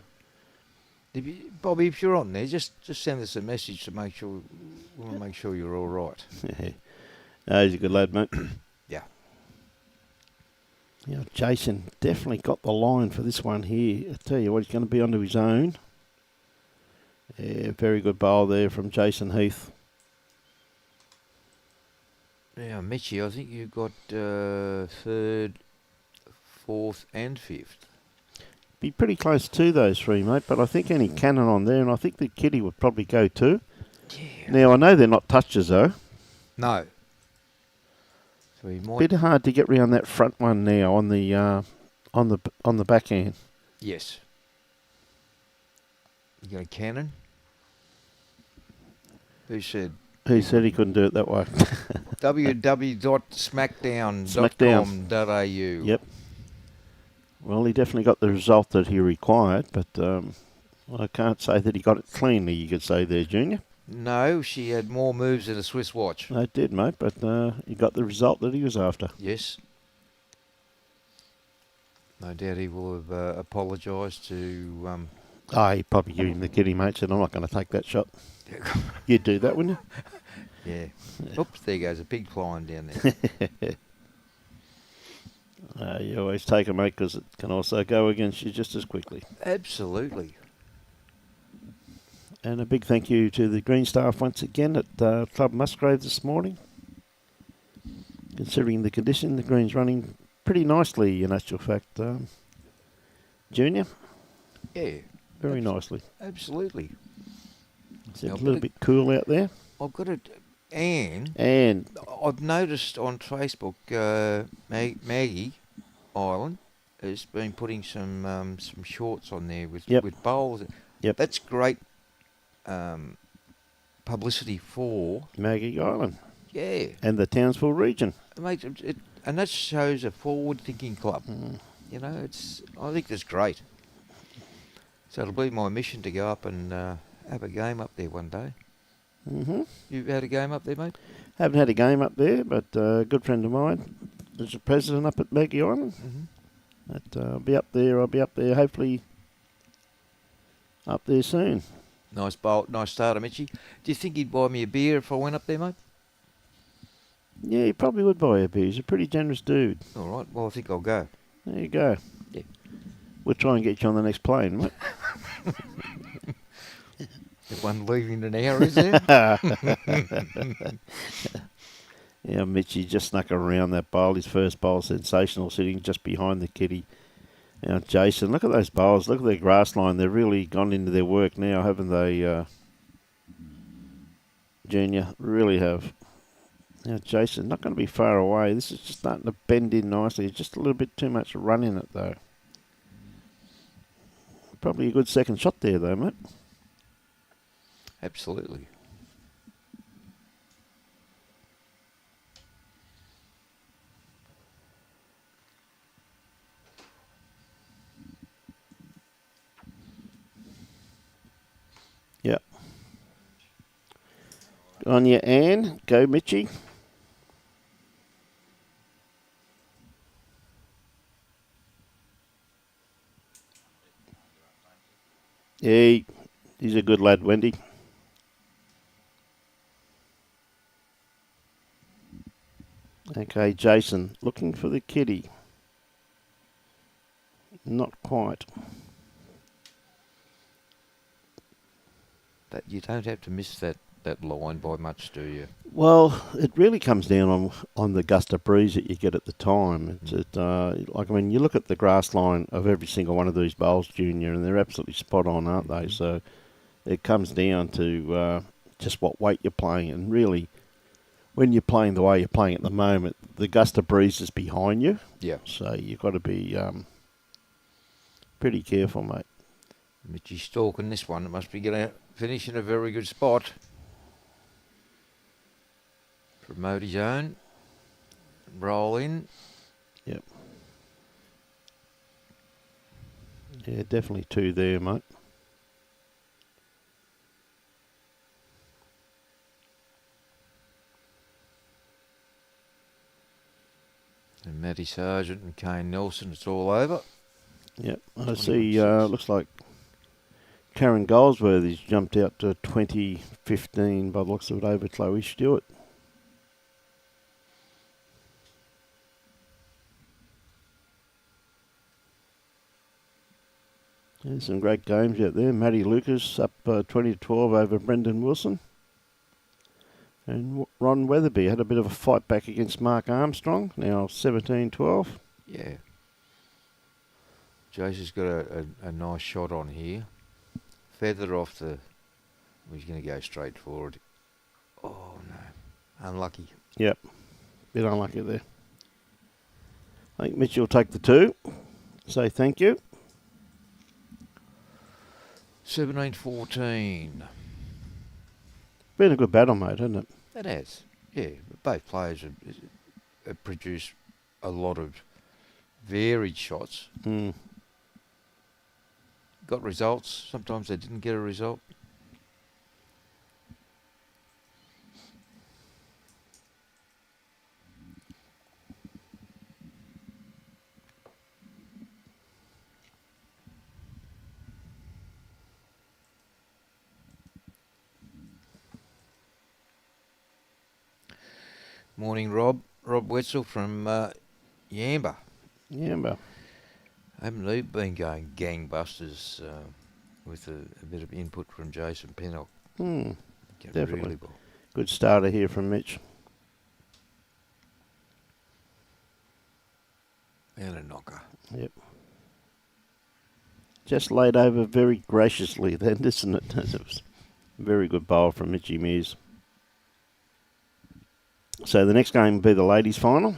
Bobby, if you're on there, just send us a message to make sure you're all right. Yeah. No, he's a good lad, mate. Yeah. Yeah, Jason definitely got the line for this one here. I tell you what, he's going to be onto his own. Yeah, very good bowl there from Jason Heath. Yeah, Mitchy, I think you got third, fourth and fifth. Be pretty close to those three, mate, but I think any cannon on there, and I think the kitty would probably go too. Yeah. Now, I know they're not touches, though. No. So he might. Bit hard to get round that front one now on the backhand. Yes. You got a cannon? Who said? He said he couldn't do it that way. www.smackdown.com.au. Yep. Well, he definitely got the result that he required, but I can't say that he got it cleanly, you could say there, Junior. No, she had more moves than a Swiss watch. I did, mate, but he got the result that he was after. Yes. No doubt he will have apologised to... He probably gave him the kitty, mate, said, I'm not going to take that shot. You'd do that, wouldn't Yeah. Oops, there goes a pig flying down there. You always take it, mate, because it can also go against you just as quickly. Absolutely. And a big thank you to the green staff once again at Club Musgrave this morning. Considering the condition, the green's running pretty nicely, in actual fact, Junior. Yeah. Very nicely. Absolutely. It's a little bit cool out there. I've got it, and I've noticed on Facebook, Maggie Island has been putting some shorts on there with bowls. Yep. That's great publicity for Maggie Island. Yeah. And the Townsville region. Mate, and that shows a forward-thinking club. You know, I think that's great. So it'll be my mission to go up and have a game up there one day. You've had a game up there, mate? Haven't had a game up there, but a good friend of mine is the president up at Maggie Island. I'll be up there. Hopefully up there soon. Nice bowl, nice starter, Mitchy. Do you think he'd buy me a beer if I went up there, mate? Yeah, he probably would buy a beer. He's a pretty generous dude. All right. Well, I think I'll go. There you go. Yeah. We'll try and get you on the next plane, mate. The one leaving an hour, is there? Yeah, Mitchy just snuck around that bowl. His first bowl, sensational, sitting just behind the kitty. Now, Jason, look at those bowls. Look at their grass line. They've really gone into their work now, haven't they, Junior? Really have. Now, Jason, not going to be far away. This is just starting to bend in nicely. Just a little bit too much run in it, though. Probably a good second shot there, though, mate. Absolutely. Yep. On your Anne. Go, Mitchy. Yeah, he's a good lad, Wendy. Okay, Jason, looking for the kitty. Not quite. That you don't have to miss that line by much, do you? Well, it really comes down on the gust of breeze that you get at the time. You look at the grass line of every single one of these bowls, Junior, and they're absolutely spot on, aren't they? So it comes down to just what weight you're playing, and really, when you're playing the way you're playing at the moment, the gust of breeze is behind you. Yeah. So you've got to be pretty careful, mate. Mitchy's stalking this one. It must be going to finish in a very good spot. Promote his own. Roll in. Yep. Yeah, definitely two there, mate. And Matty Sargent and Kane Nelson, it's all over. Yep. I see, looks like Karen Goldsworthy's jumped out to 2015 by the looks of it over Chloe Stewart. There's some great games out there. Matty Lucas up 20-12 over Brendan Wilson. And Ron Weatherby had a bit of a fight back against Mark Armstrong, now 17-12. Yeah. Jason's got a nice shot on here. Feathered off the... He's going to go straight forward. Oh, no. Unlucky. Yep. Bit unlucky there. I think Mitch will take the 2. Say thank you. 17-14. Been a good battle, mate, hasn't it? It has. Yeah, both players have produced a lot of varied shots. Mm. Got results. Sometimes they didn't get a result. Morning, Rob. Rob Wetzel from Yamba. Yamba. Haven't they been going gangbusters with a bit of input from Jason Pinnock? Mm. Get Definitely. really well. Good starter here from Mitch. And a knocker. Yep. Just laid over very graciously then, isn't it? It was a very good bowl from Mitchy Mears. So the next game will be the ladies' final.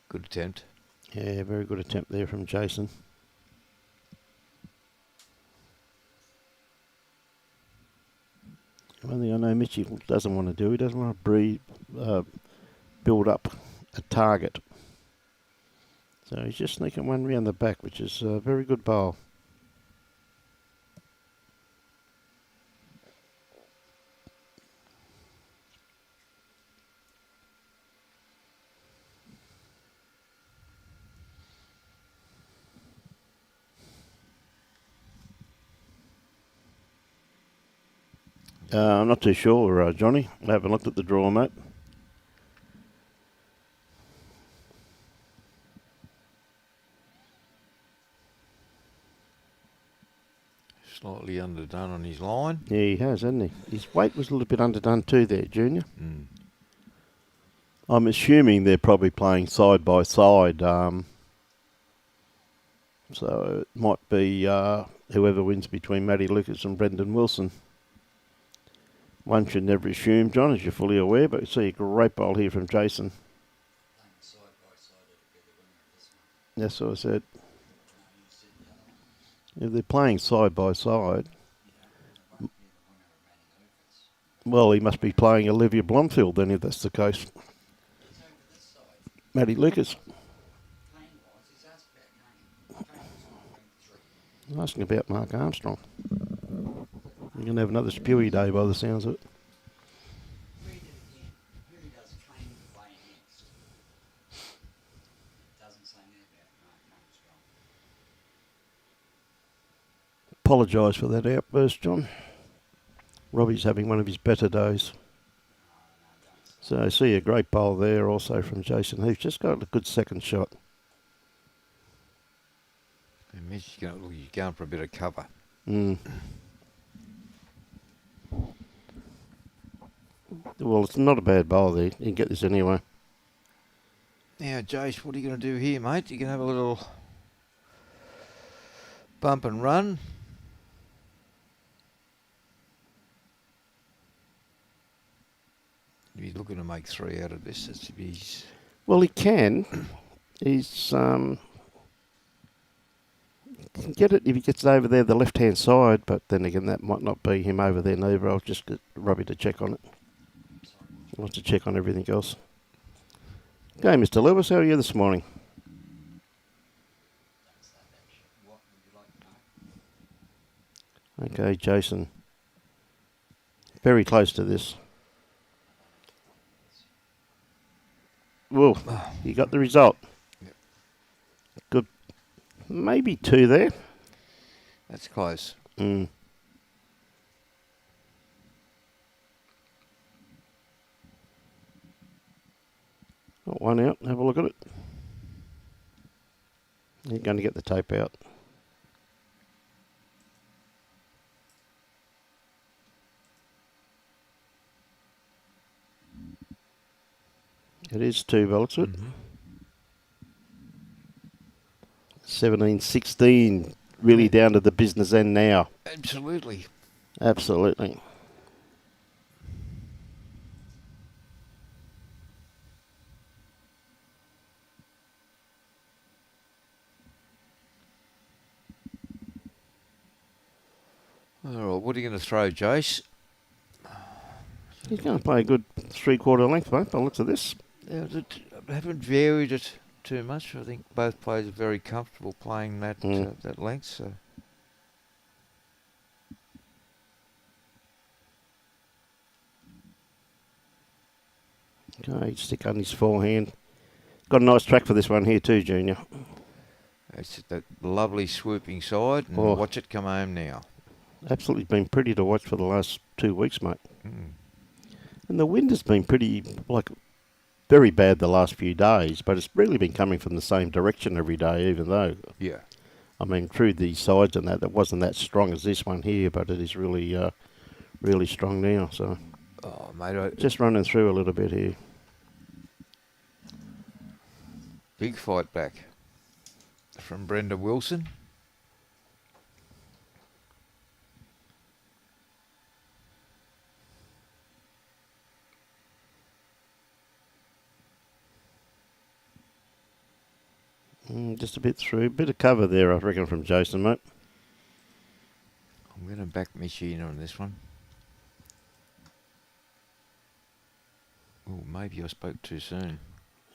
Good attempt. Yeah, very good attempt there from Jason. One thing I know Mitchy doesn't want to do, he doesn't want to build up a target. So he's just sneaking one round the back, which is a very good bowl. I'm not too sure, Johnny. I haven't looked at the draw, mate. Slightly underdone on his line. Yeah, he has, hasn't he? His weight was a little bit underdone too there, Junior. Mm. I'm assuming they're probably playing side by side. So it might be whoever wins between Matty Lucas and Brendan Wilson. One should never assume, John, as you're fully aware, but you see a great bowl here from Jason. Playing side by side, it'll be the winner of this one. That's what I said. No, you said the other one. If they're playing side by side, Yeah, it won't be the winner of Matty Lucas. well, he must be playing Olivia Blomfield then, if that's the case. He's over this side. Matty Lucas. Playing wise, he's asked about game. Playing 1.3. I'm asking about Mark Armstrong. You're going to have another spewy day by the sounds of it. Read it again. Who does claim to play next? Doesn't say anything about Mark Armstrong. Apologise for that outburst, John. Robbie's having one of his better days. So I see a great bowl there also from Jason Heath. Just got a good second shot. And Mitch, he's going for a bit of cover. Mm. Well, it's not a bad bowl there. You can get this anyway. Now, Jace, what are you going to do here, mate? You can have a little bump and run. He's looking to make 3 out of this. That's his. Well, he can. He's can get it if he gets over there the left-hand side, but then again, that might not be him over there neither. I'll just get Robbie to check on it. He wants to check on everything else. Okay, Mr. Lewis, how are you this morning? That's that action. What would you like to know? Okay, Jason. Very close to this. Well, you got the result. Yep. Good. Maybe 2 there. That's close. Mm. Got one out. Have a look at it. You're going to get the tape out. It is 2 volts. It. 17-16. Really down to the business end now. Absolutely. Absolutely. All right, what are you going to throw, Jace? He's going to play a good 3/4 length, mate, by the looks of this. Yeah, I haven't varied it too much. I think both players are very comfortable playing that that length. So. Okay, stick on his forehand. Got a nice track for this one here too, Junior. It's that lovely swooping side, and Oh. watch it come home now. Absolutely been pretty to watch for the last 2 weeks, mate. Mm. And the wind has been pretty, very bad the last few days, but it's really been coming from the same direction every day, even though, Yeah. I mean, through the sides and that, it wasn't that strong as this one here, but it is really, really strong now. So Oh, mate, just running through a little bit here. big fight back from Brenda Wilson. Just a bit through. Bit of cover there, I reckon, from Jason, mate. I'm going to back Mitchy in on this one. Oh, maybe I spoke too soon.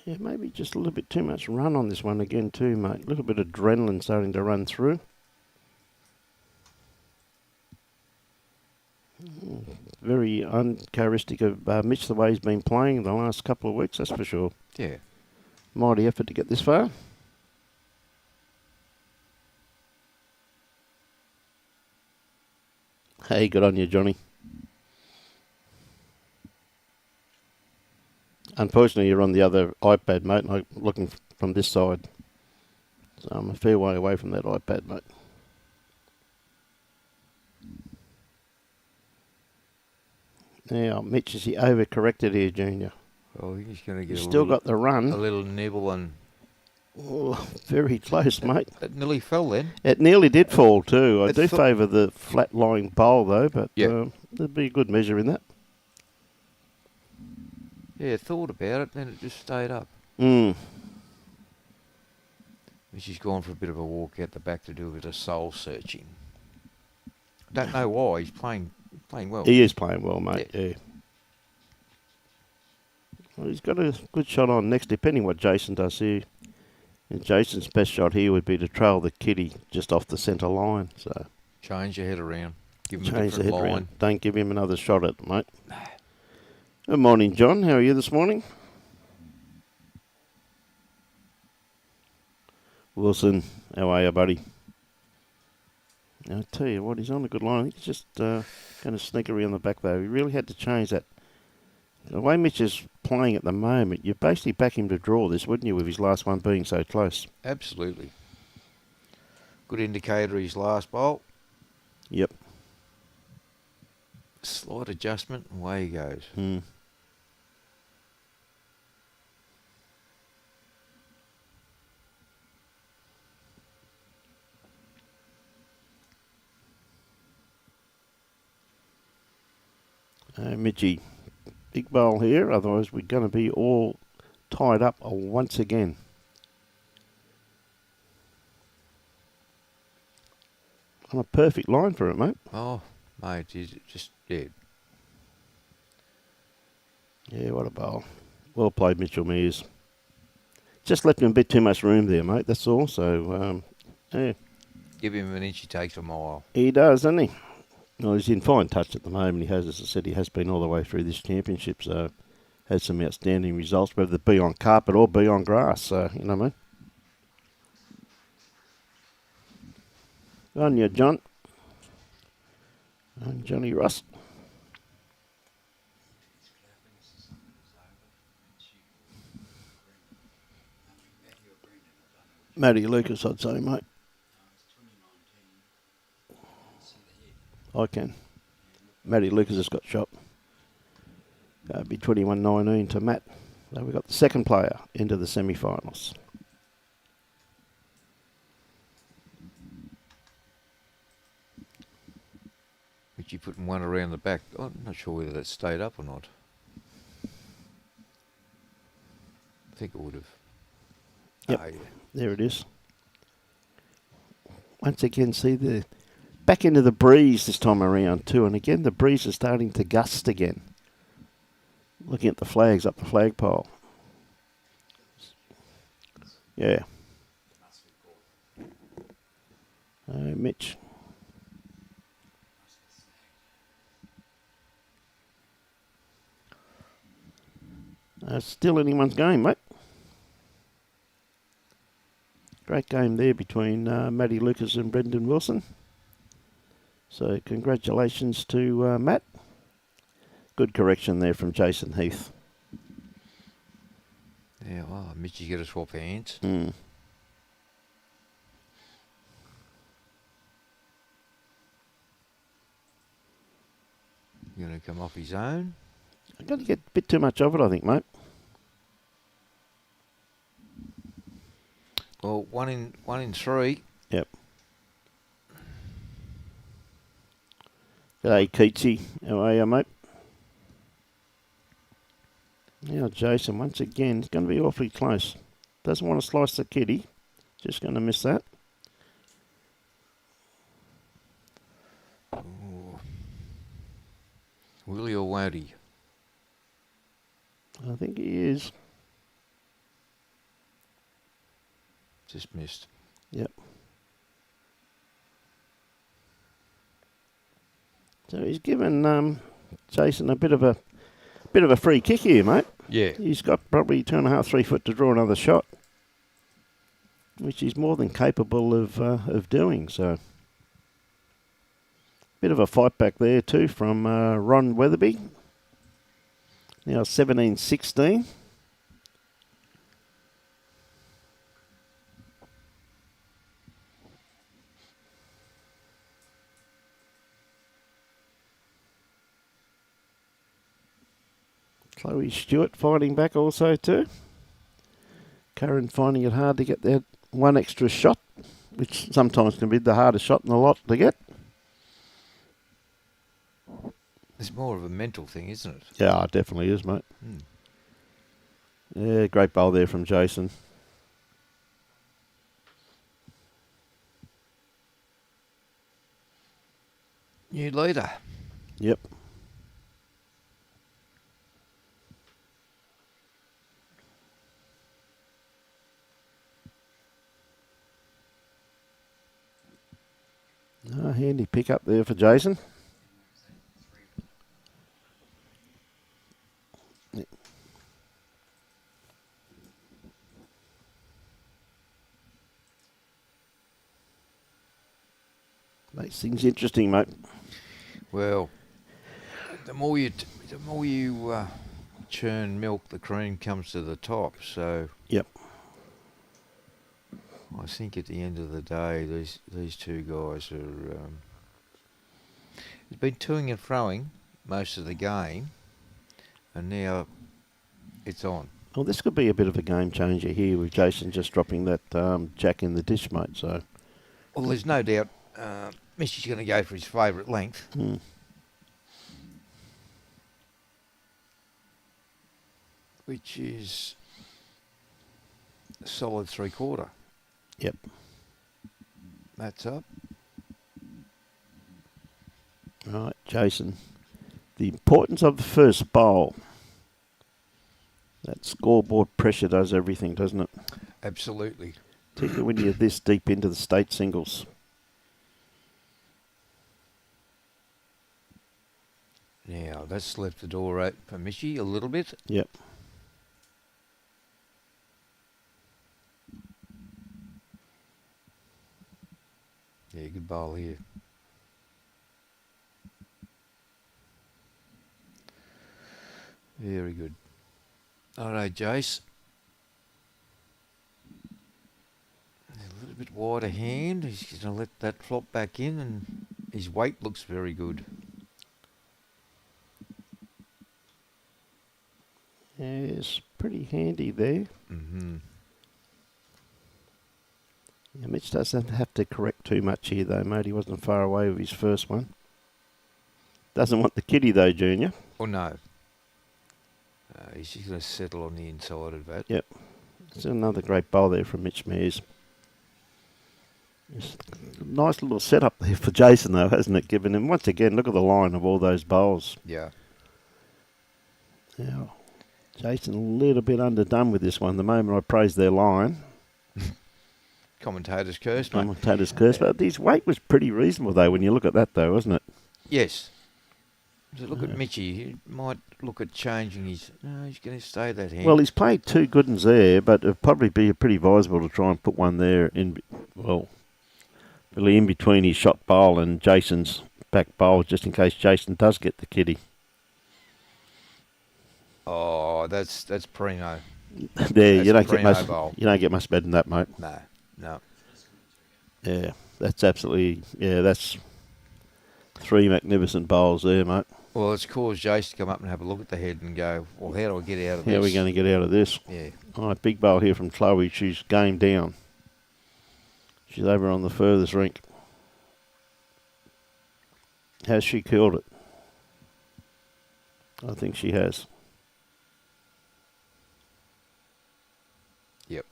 Yeah, maybe just a little bit too much run on this one again too, mate. A little bit of adrenaline starting to run through. Very uncharacteristic of Mitch, the way he's been playing the last couple of weeks, that's for sure. Yeah. Mighty effort to get this far. Hey, good on you, Johnny. Unfortunately, you're on the other iPad, mate, and I'm looking from this side. So I'm a fair way away from that iPad, mate. Now, Mitch, is he overcorrected here, Junior? Oh, he's going to get He's still got the run. a little nibble and... Oh, very close, mate. It nearly fell then. It nearly did fall too. I It do fa- favour the flat-lying bowl, though, but Yeah. there'd be a good measure in that. Yeah, thought about it, then it just stayed up. Mm. She's gone for a bit of a walk out the back to do a bit of soul searching. Don't know why. He's playing well. He is playing well, mate, yeah. Well, he's got a good shot on next, depending what Jason does here. And Jason's best shot here would be to trail the kitty just off the centre line. So Change your head around. Give him a change the different head line. round. Don't give him another shot at it, mate. Good morning, John. How are you this morning? Wilson, how are you, buddy? I'll tell you what, he's on a good line. I think he's just going to sneak around the back, though. He really had to change that. The way Mitch is playing at the moment, you'd basically back him to draw this, wouldn't you, with his last one being so close? Absolutely. Good indicator of his last bowl. Yep. Slight adjustment, and away he goes. Hmm. Mitchie, big bowl here, otherwise we're going to be all tied up once again. On a perfect line for it, mate. Oh, mate, he's just, yeah. Yeah, what a bowl. Well played, Mitchell Mears. Just left him a bit too much room there, mate, that's all. So, yeah. Give him an inch, he takes a mile. He does, doesn't he? Well, he's in fine touch at the moment. He has, as I said, he has been all the way through this championship, so had some outstanding results, whether it be on carpet or be on grass. So, you know what I mean? Good on you, John. And Johnny Ross. Matty Lucas, I'd say, mate. I can. Matty Lucas has got shot. It'd be 21-19 to Matt. So we've got the second player into the semi-finals. Which you putting one around the back. I'm not sure whether that stayed up or not. I think it would have. Yep. Oh, yeah. There it is. Once again, see the back into the breeze this time around too. And again, the breeze is starting to gust again. Looking at the flags up the flagpole. Yeah. Mitch. Still anyone's game, mate. Great game there between Matty Lucas and Brendan Wilson. So congratulations to Matt. Good correction there from Jason Heath. Yeah, well, Mitchy's got to swap hands. Mm. Going to come off his own. I'm going to get a bit too much of it, I think, mate. Well, one in three. Yep. G'day, Keatsy. How are you, mate? Now, Jason, once again, it's going to be awfully close. Doesn't want to slice the kitty. Just going to miss that. Ooh. Will he or won't he? I think he is. Just missed. Yep. So he's given Jason a bit of a free kick here, mate. Yeah. He's got probably 2.5, 3 foot to draw another shot, which he's more than capable of doing. So, bit of a fight back there too from Ron Weatherby. Now 17-16. Chloe Stewart fighting back also too. Karen finding it hard to get that one extra shot, which sometimes can be the hardest shot in the lot to get. It's more of a mental thing, isn't it? Yeah, it definitely is, mate. Mm. Yeah, great bowl there from Jason. New leader. Yep. Handy pick up there for Jason. Yep. Makes things interesting, mate. Well, the more you churn milk, the cream comes to the top. So Yep. I think at the end of the day, these two guys are. It's been toing and froing most of the game, and now it's on. Well, this could be a bit of a game changer here with Jason just dropping that jack in the dish, mate. So, Well, there's no doubt Mitchy's going to go for his favourite length. Which is a solid 3/4. Yep. That's up. Right, Jason. The importance of the first bowl. That scoreboard pressure does everything, doesn't it? Absolutely. Particularly when you're this deep into the state singles. Now, that's left the door open for Mitchy a little bit. Yep. Yeah, good bowl here. Very good. All right, Jace. A little bit wider hand. He's going to let that flop back in, and his weight looks very good. Yes, pretty handy there. Mm-hmm. Yeah, Mitch doesn't have to correct too much here, though, mate. He wasn't far away with his first one. Doesn't want the kitty, though, Junior. Oh, no. He's just going to settle on the inside of that. Yep. It's another great bowl there from Mitch Mears. Just Nice little setup there for Jason, though, hasn't it? Given him, once again, look at the line of all those bowls. Yeah. Now, Jason a little bit underdone with this one. The moment I praised their line, Commentator's curse, mate. commentator's curse, but his weight was pretty reasonable, though, when you look at that, though, wasn't it? Yes. So look at Mitchie. He might look at changing his... No, he's going to stay that hand. Well, he's played 2 good ones there, but it'd probably be pretty advisable to try and put one there in, well, really in between his shot bowl and Jason's back bowl, just in case Jason does get the kitty. Oh, that's primo. There, you That's don't get primo much. bowl. You don't get much better than that, mate. No. Yeah, that's absolutely. Yeah, that's 3 magnificent bowls there, mate. Well, it's caused Jace to come up and have a look at the head and go, well, how do I get out of this? How are we going to get out of this? Yeah. All right, big bowl here from Chloe. She's game down. She's over on the furthest rink. Has she killed it? I think she has. Yep.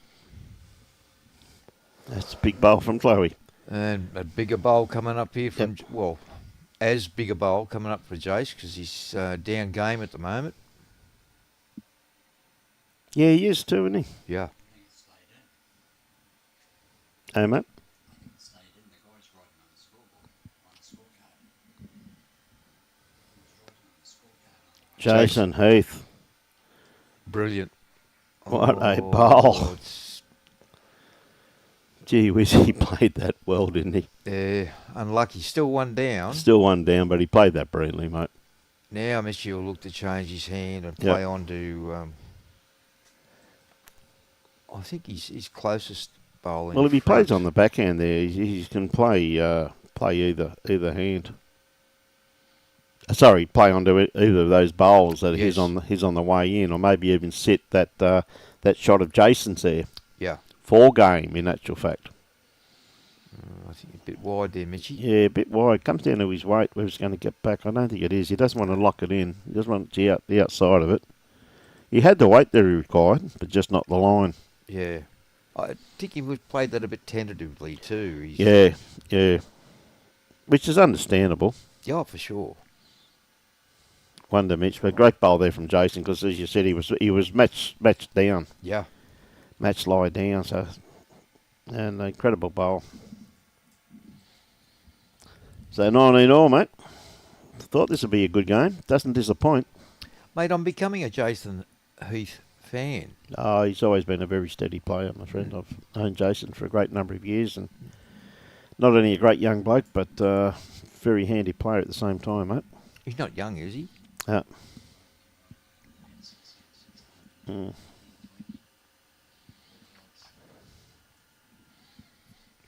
That's a big bowl from Chloe. And a bigger bowl coming up here from, well, as big a bowl coming up for Jace because he's down game at the moment. Yeah, he is too, isn't he? Yeah. Heath stayed in. Hey, mate. Heath stayed in. The guy's writing on the scoreboard, on the scorecard. He was writing on the scorecard. Jason Heath. Brilliant. What a bowl. It's, Gee whiz, he played that well, didn't he? unlucky. Still one down. Still one down, but he played that brilliantly, mate. Now Mitchie will look to change his hand and Yep. play on to, I think his closest bowling. Well, if he plays on the backhand there, he can play either hand. Sorry, play onto either of those bowls that Yes. he's on the way in, or maybe even sit that shot of Jason's there. Yeah. 4 game, in actual fact. I think a bit wide there, Mitchie. Yeah, a bit wide. Comes down to his weight, where he's going to get back. I don't think it is. He doesn't want to lock it in. He doesn't want the outside of it. He had the weight that he required, but just not the line. Yeah. I think he would played that a bit tentatively too. Yeah. Which is understandable. Yeah, for sure. Wonder Mitch, but great bowl there from Jason because, as you said, he was matched down, Yeah. match lie down. So, and an incredible bowl. So 19 all, mate. Thought this would be a good game. Doesn't disappoint. Mate, I'm becoming a Jason Heath fan. Oh, he's always been a very steady player, my friend. I've known Jason for a great number of years, and not only a great young bloke, but very handy player at the same time, mate. He's not young, is he? Yeah.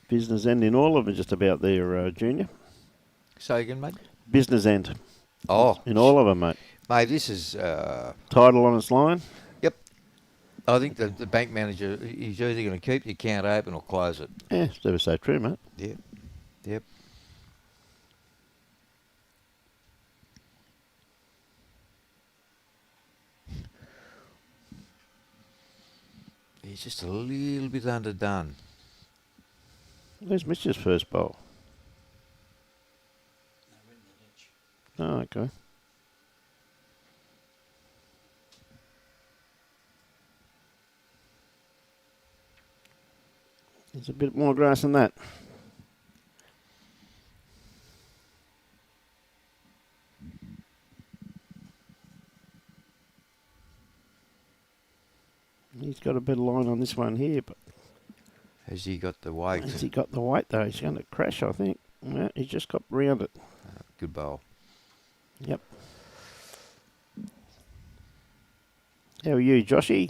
Business end in all of them, just about there, Junior. Say again, mate. Business end Oh, in all of them, mate. mate, this is. Title on its line. Yep. I think the bank manager, he's either going to keep the account open or close it. Yeah, it's never so true, mate. Yep. Yep. He's just a little bit underdone. Where's Mitch's first bowl? No, in the ditch. Oh, okay. There's a bit more grass than that. He's got a better line on this one here, but Has he got the weight? has he got the weight though? He's going to crash, I think. Yeah, he just got round it. Good bowl. Yep. How are you, Joshy?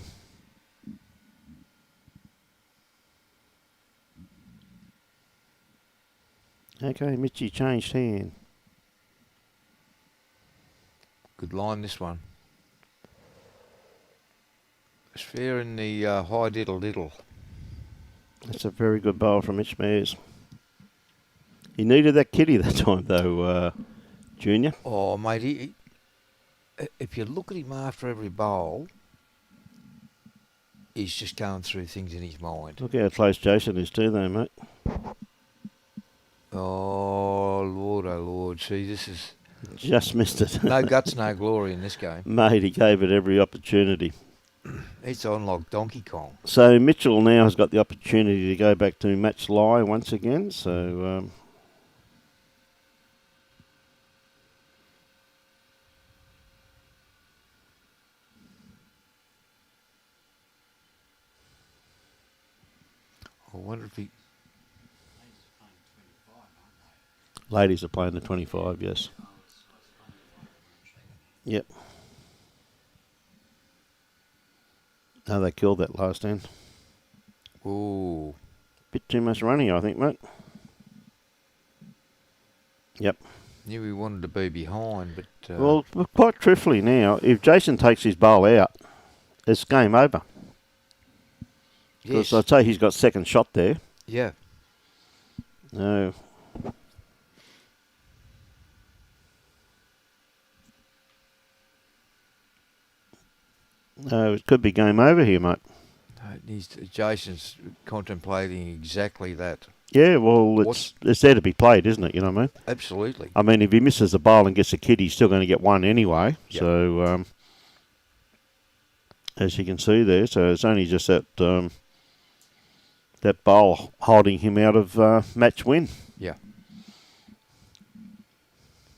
Okay, Mitchy changed hand. Good line, this one. It's fair in the high diddle. That's a very good bowl from Mitch Mears. He needed that kitty that time, though, Junior. Oh, mate, if you look at him after every bowl, he's just going through things in his mind. Look how close Jason is too, though, mate. good. See, this is Just missed it. no guts, no glory in this game. Mate, he gave it every opportunity. It's on like Donkey Kong. So Mitchell now has got the opportunity to go back to match lie once again. So I wonder if he. ladies are playing the 25, yes. Yep. No, they killed that last end. Ooh. Bit too much running, I think, mate. Yep. Knew he wanted to be behind, but. Well, quite truthfully now, if Jason takes his bowl out, it's game over. Because yes. I'd say he's got second shot there. Yeah. No. No, it could be game over here, mate. Jason's contemplating exactly that. Yeah, well, it's there to be played, isn't it? You know what I mean? Absolutely. I mean, if he misses the bowl and gets a kid, he's still going to get one anyway. Yep. So, as you can see there, so it's only just that that bowl holding him out of match win. Yeah.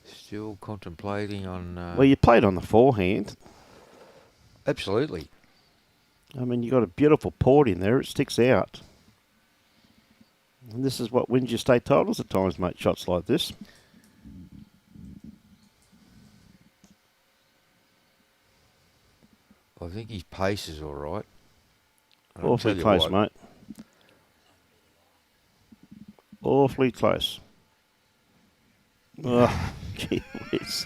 Still contemplating on. Well, you played on the forehand. Absolutely. I mean, you got a beautiful port in there. It sticks out. And this is what wins your state titles at times, mate, shots like this. I think his pace is all right. Awfully close, mate. Awfully close. Oh, gee whiz.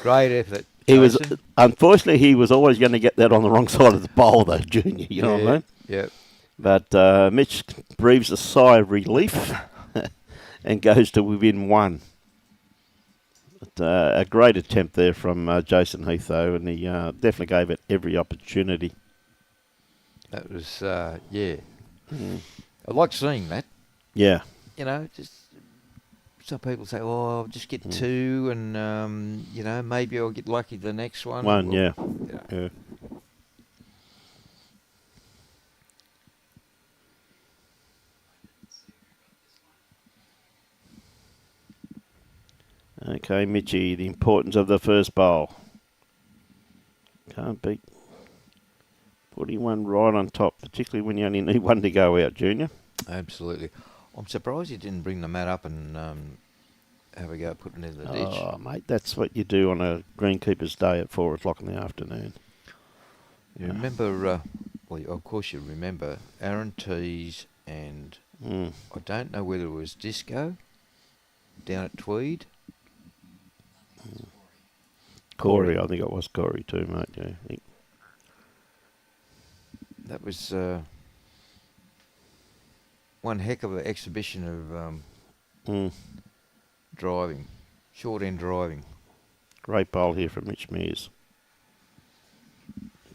Great effort. He was, Jason. unfortunately, he was always going to get that on the wrong side of the bowl, though, Junior. You know what I mean? Yeah. But Mitch breathes a sigh of relief and goes to within one. But, a great attempt there from Jason Heath, though, and he definitely gave it every opportunity. That was, yeah. I like seeing that. Yeah. You know, just some people say, oh, I'll just get two and, you know, maybe I'll get lucky the next one. One, Well, yeah. Yeah. Okay, Mitchie, the importance of the first bowl. Can't beat putting one right on top, particularly when you only need one to go out, Junior. Absolutely. I'm surprised you didn't bring the mat up and have a go at putting it in the ditch. Oh, mate, that's what you do on a greenkeeper's day at 4 o'clock in the afternoon. You remember, well, of course you remember, Aaron Tees and I don't know whether it was Disco down at Tweed. Corey, I think it was Corey too, mate. Yeah, I think. That was one heck of an exhibition of driving, short end driving. Great bowl here from Mitch Mears.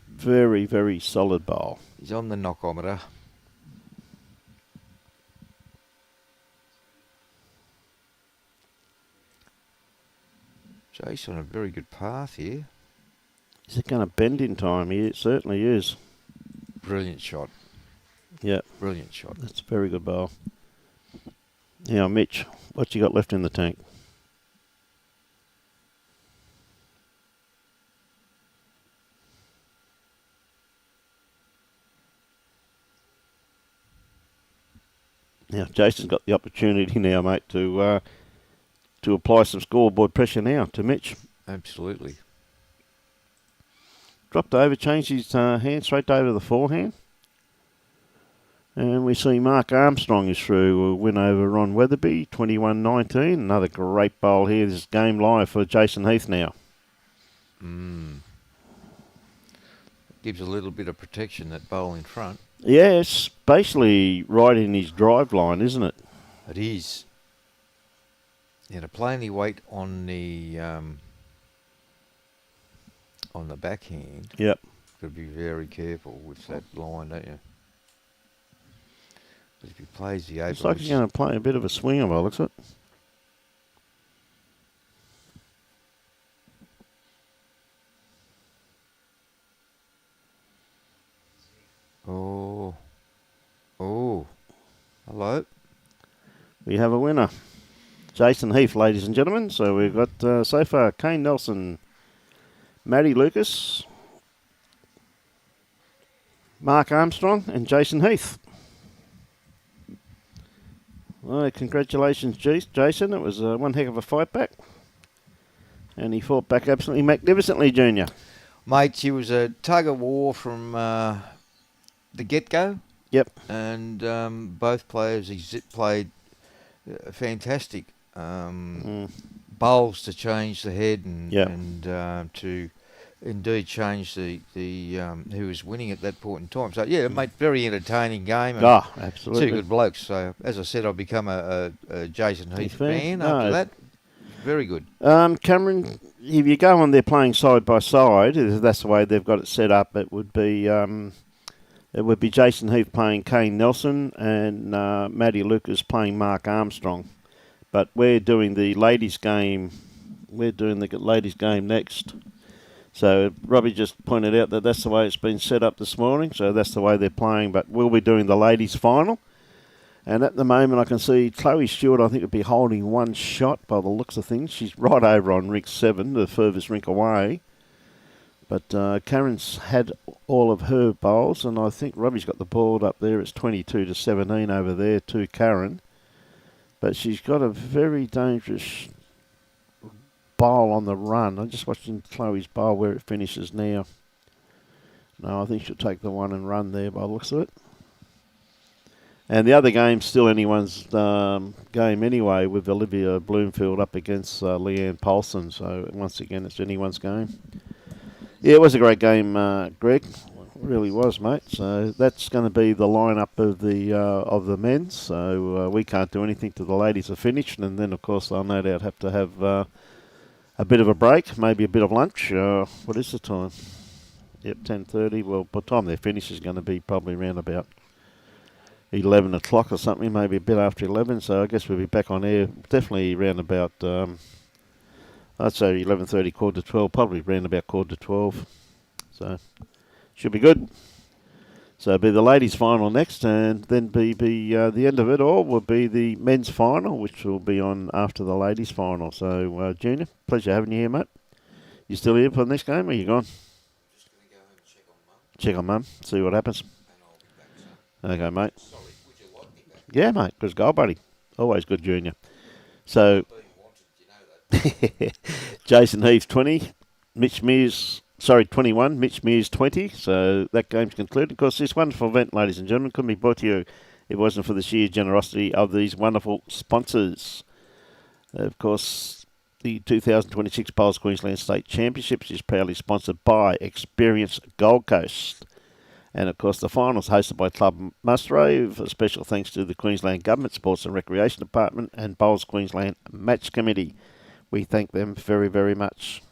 Very, very solid bowl. He's on the knockometer. Jace on a very good path here. Is it going to bend in time here? It certainly is. Brilliant shot. Yeah. Brilliant shot. That's a very good bowl. Now, Mitch, what you got left in the tank? Now, Jason's got the opportunity now, mate, to apply some scoreboard pressure now to Mitch. Absolutely. Dropped over, changed his hand straight over to the forehand. And we see Mark Armstrong is through a win over Ron Weatherby, 21-19. Another great bowl here. This is game live for Jason Heath now. Gives a little bit of protection, that bowl in front. Yeah, it's basically right in his drive line, isn't it? It is. Yeah, to play any weight on the backhand. Yep. Got to be very careful with that line, don't you? But if he plays the Looks like he's going to play a bit of a swinger by the looks of it. Oh. Oh. Hello. We have a winner. Jason Heath, ladies and gentlemen. So we've got so far Kane Nelson, Matty Lucas, Mark Armstrong and Jason Heath. Well, congratulations, Jason. It was one heck of a fight back. And he fought back absolutely magnificently, Junior. Mate, she was a tug of war from the get-go. Yep. And both players played fantastic. Bowls to change the head and to indeed change the who was winning at that point in time. So, yeah, mate, very entertaining game. And absolutely. two good blokes. So, as I said, I've become a Jason Heath fan after that. Very good. Cameron, if you go on there playing side by side, if that's the way they've got it set up, it would be Jason Heath playing Kane Nelson and Matty Lucas playing Mark Armstrong. But we're doing the ladies' game. We're doing the ladies' game next. So Robbie just pointed out that that's the way it's been set up this morning. So that's the way they're playing. But we'll be doing the ladies' final. And at the moment, I can see Chloe Stewart, I think, would be holding one shot by the looks of things. She's right over on rink 7, the furthest rink away. But Karen's had all of her bowls, and I think Robbie's got the ball up there. It's 22-17 over there to Karen. But she's got a very dangerous bowl on the run. I'm just watching Chloe's bowl where it finishes now. No, I think she'll take the one and run there by the looks of it. And the other game's still anyone's game anyway, with Olivia Bloomfield up against Leanne Paulson. So once again, it's anyone's game. Yeah, it was a great game, Greg. It really was, mate. So that's going to be the lineup of the men. So we can't do anything till the ladies are finished, and then of course they'll no doubt have to have a bit of a break, maybe a bit of lunch. What is the time? Yep, 10:30. Well, by the time they're finished is going to be probably around about 11 o'clock or something, maybe a bit after 11. So I guess we'll be back on air definitely around about. I'd say 11:30, 11:45, probably around about 11:45. So, should be good. So it'll be the ladies' final next, and then be the end of it all will be the men's final, which will be on after the ladies' final. So, Junior, pleasure having you here, mate. You still here for the next game, or you gone? Just going to go home and check on Mum. Check on Mum, see what happens. And I'll be back, son. Okay, mate. Sorry, would you like me back? Yeah, mate, good goal, buddy. Always good, Junior. So, Being wanted, you know that. Jason Heath 20, Mitch Mears, 21, Mitch Mears 20. So that game's concluded. Of course, this wonderful event, ladies and gentlemen, couldn't be brought to you if it wasn't for the sheer generosity of these wonderful sponsors. Of course, the 2026 Bowls Queensland State Championships is proudly sponsored by Experience Gold Coast. And, of course, the finals hosted by Club Musgrave. A special thanks to the Queensland Government Sports and Recreation Department and Bowls Queensland Match Committee. We thank them very, very much.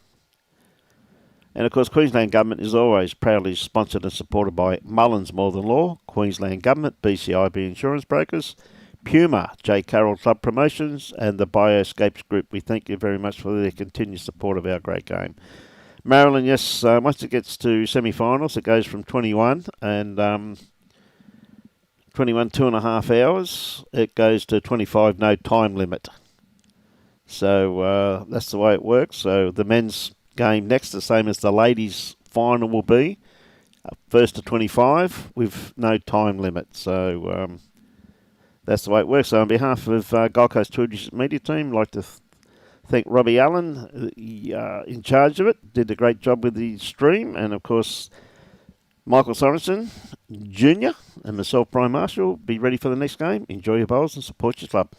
And, of course, Queensland Government is always proudly sponsored and supported by Mullins More Than Law, Queensland Government, BCIB Insurance Brokers, Puma, J. Carroll Club Promotions, and the Bioscapes Group. We thank you very much for their continued support of our great game. Maryland, yes, once it gets to semi-finals, it goes from 21 and 21 2.5 hours. It goes to 25, no time limit. So that's the way it works. So the men's game next, the same as the ladies' final will be, first to 25 with no time limit. So that's the way it works. So on behalf of Gold Coast Tourism Media Team, I'd like to thank Robbie Allen, in charge of it. Did a great job with the stream. And, of course, Michael Sorensen, Jr. and myself, Brian Marshall. Be ready for the next game. Enjoy your bowls and support your club.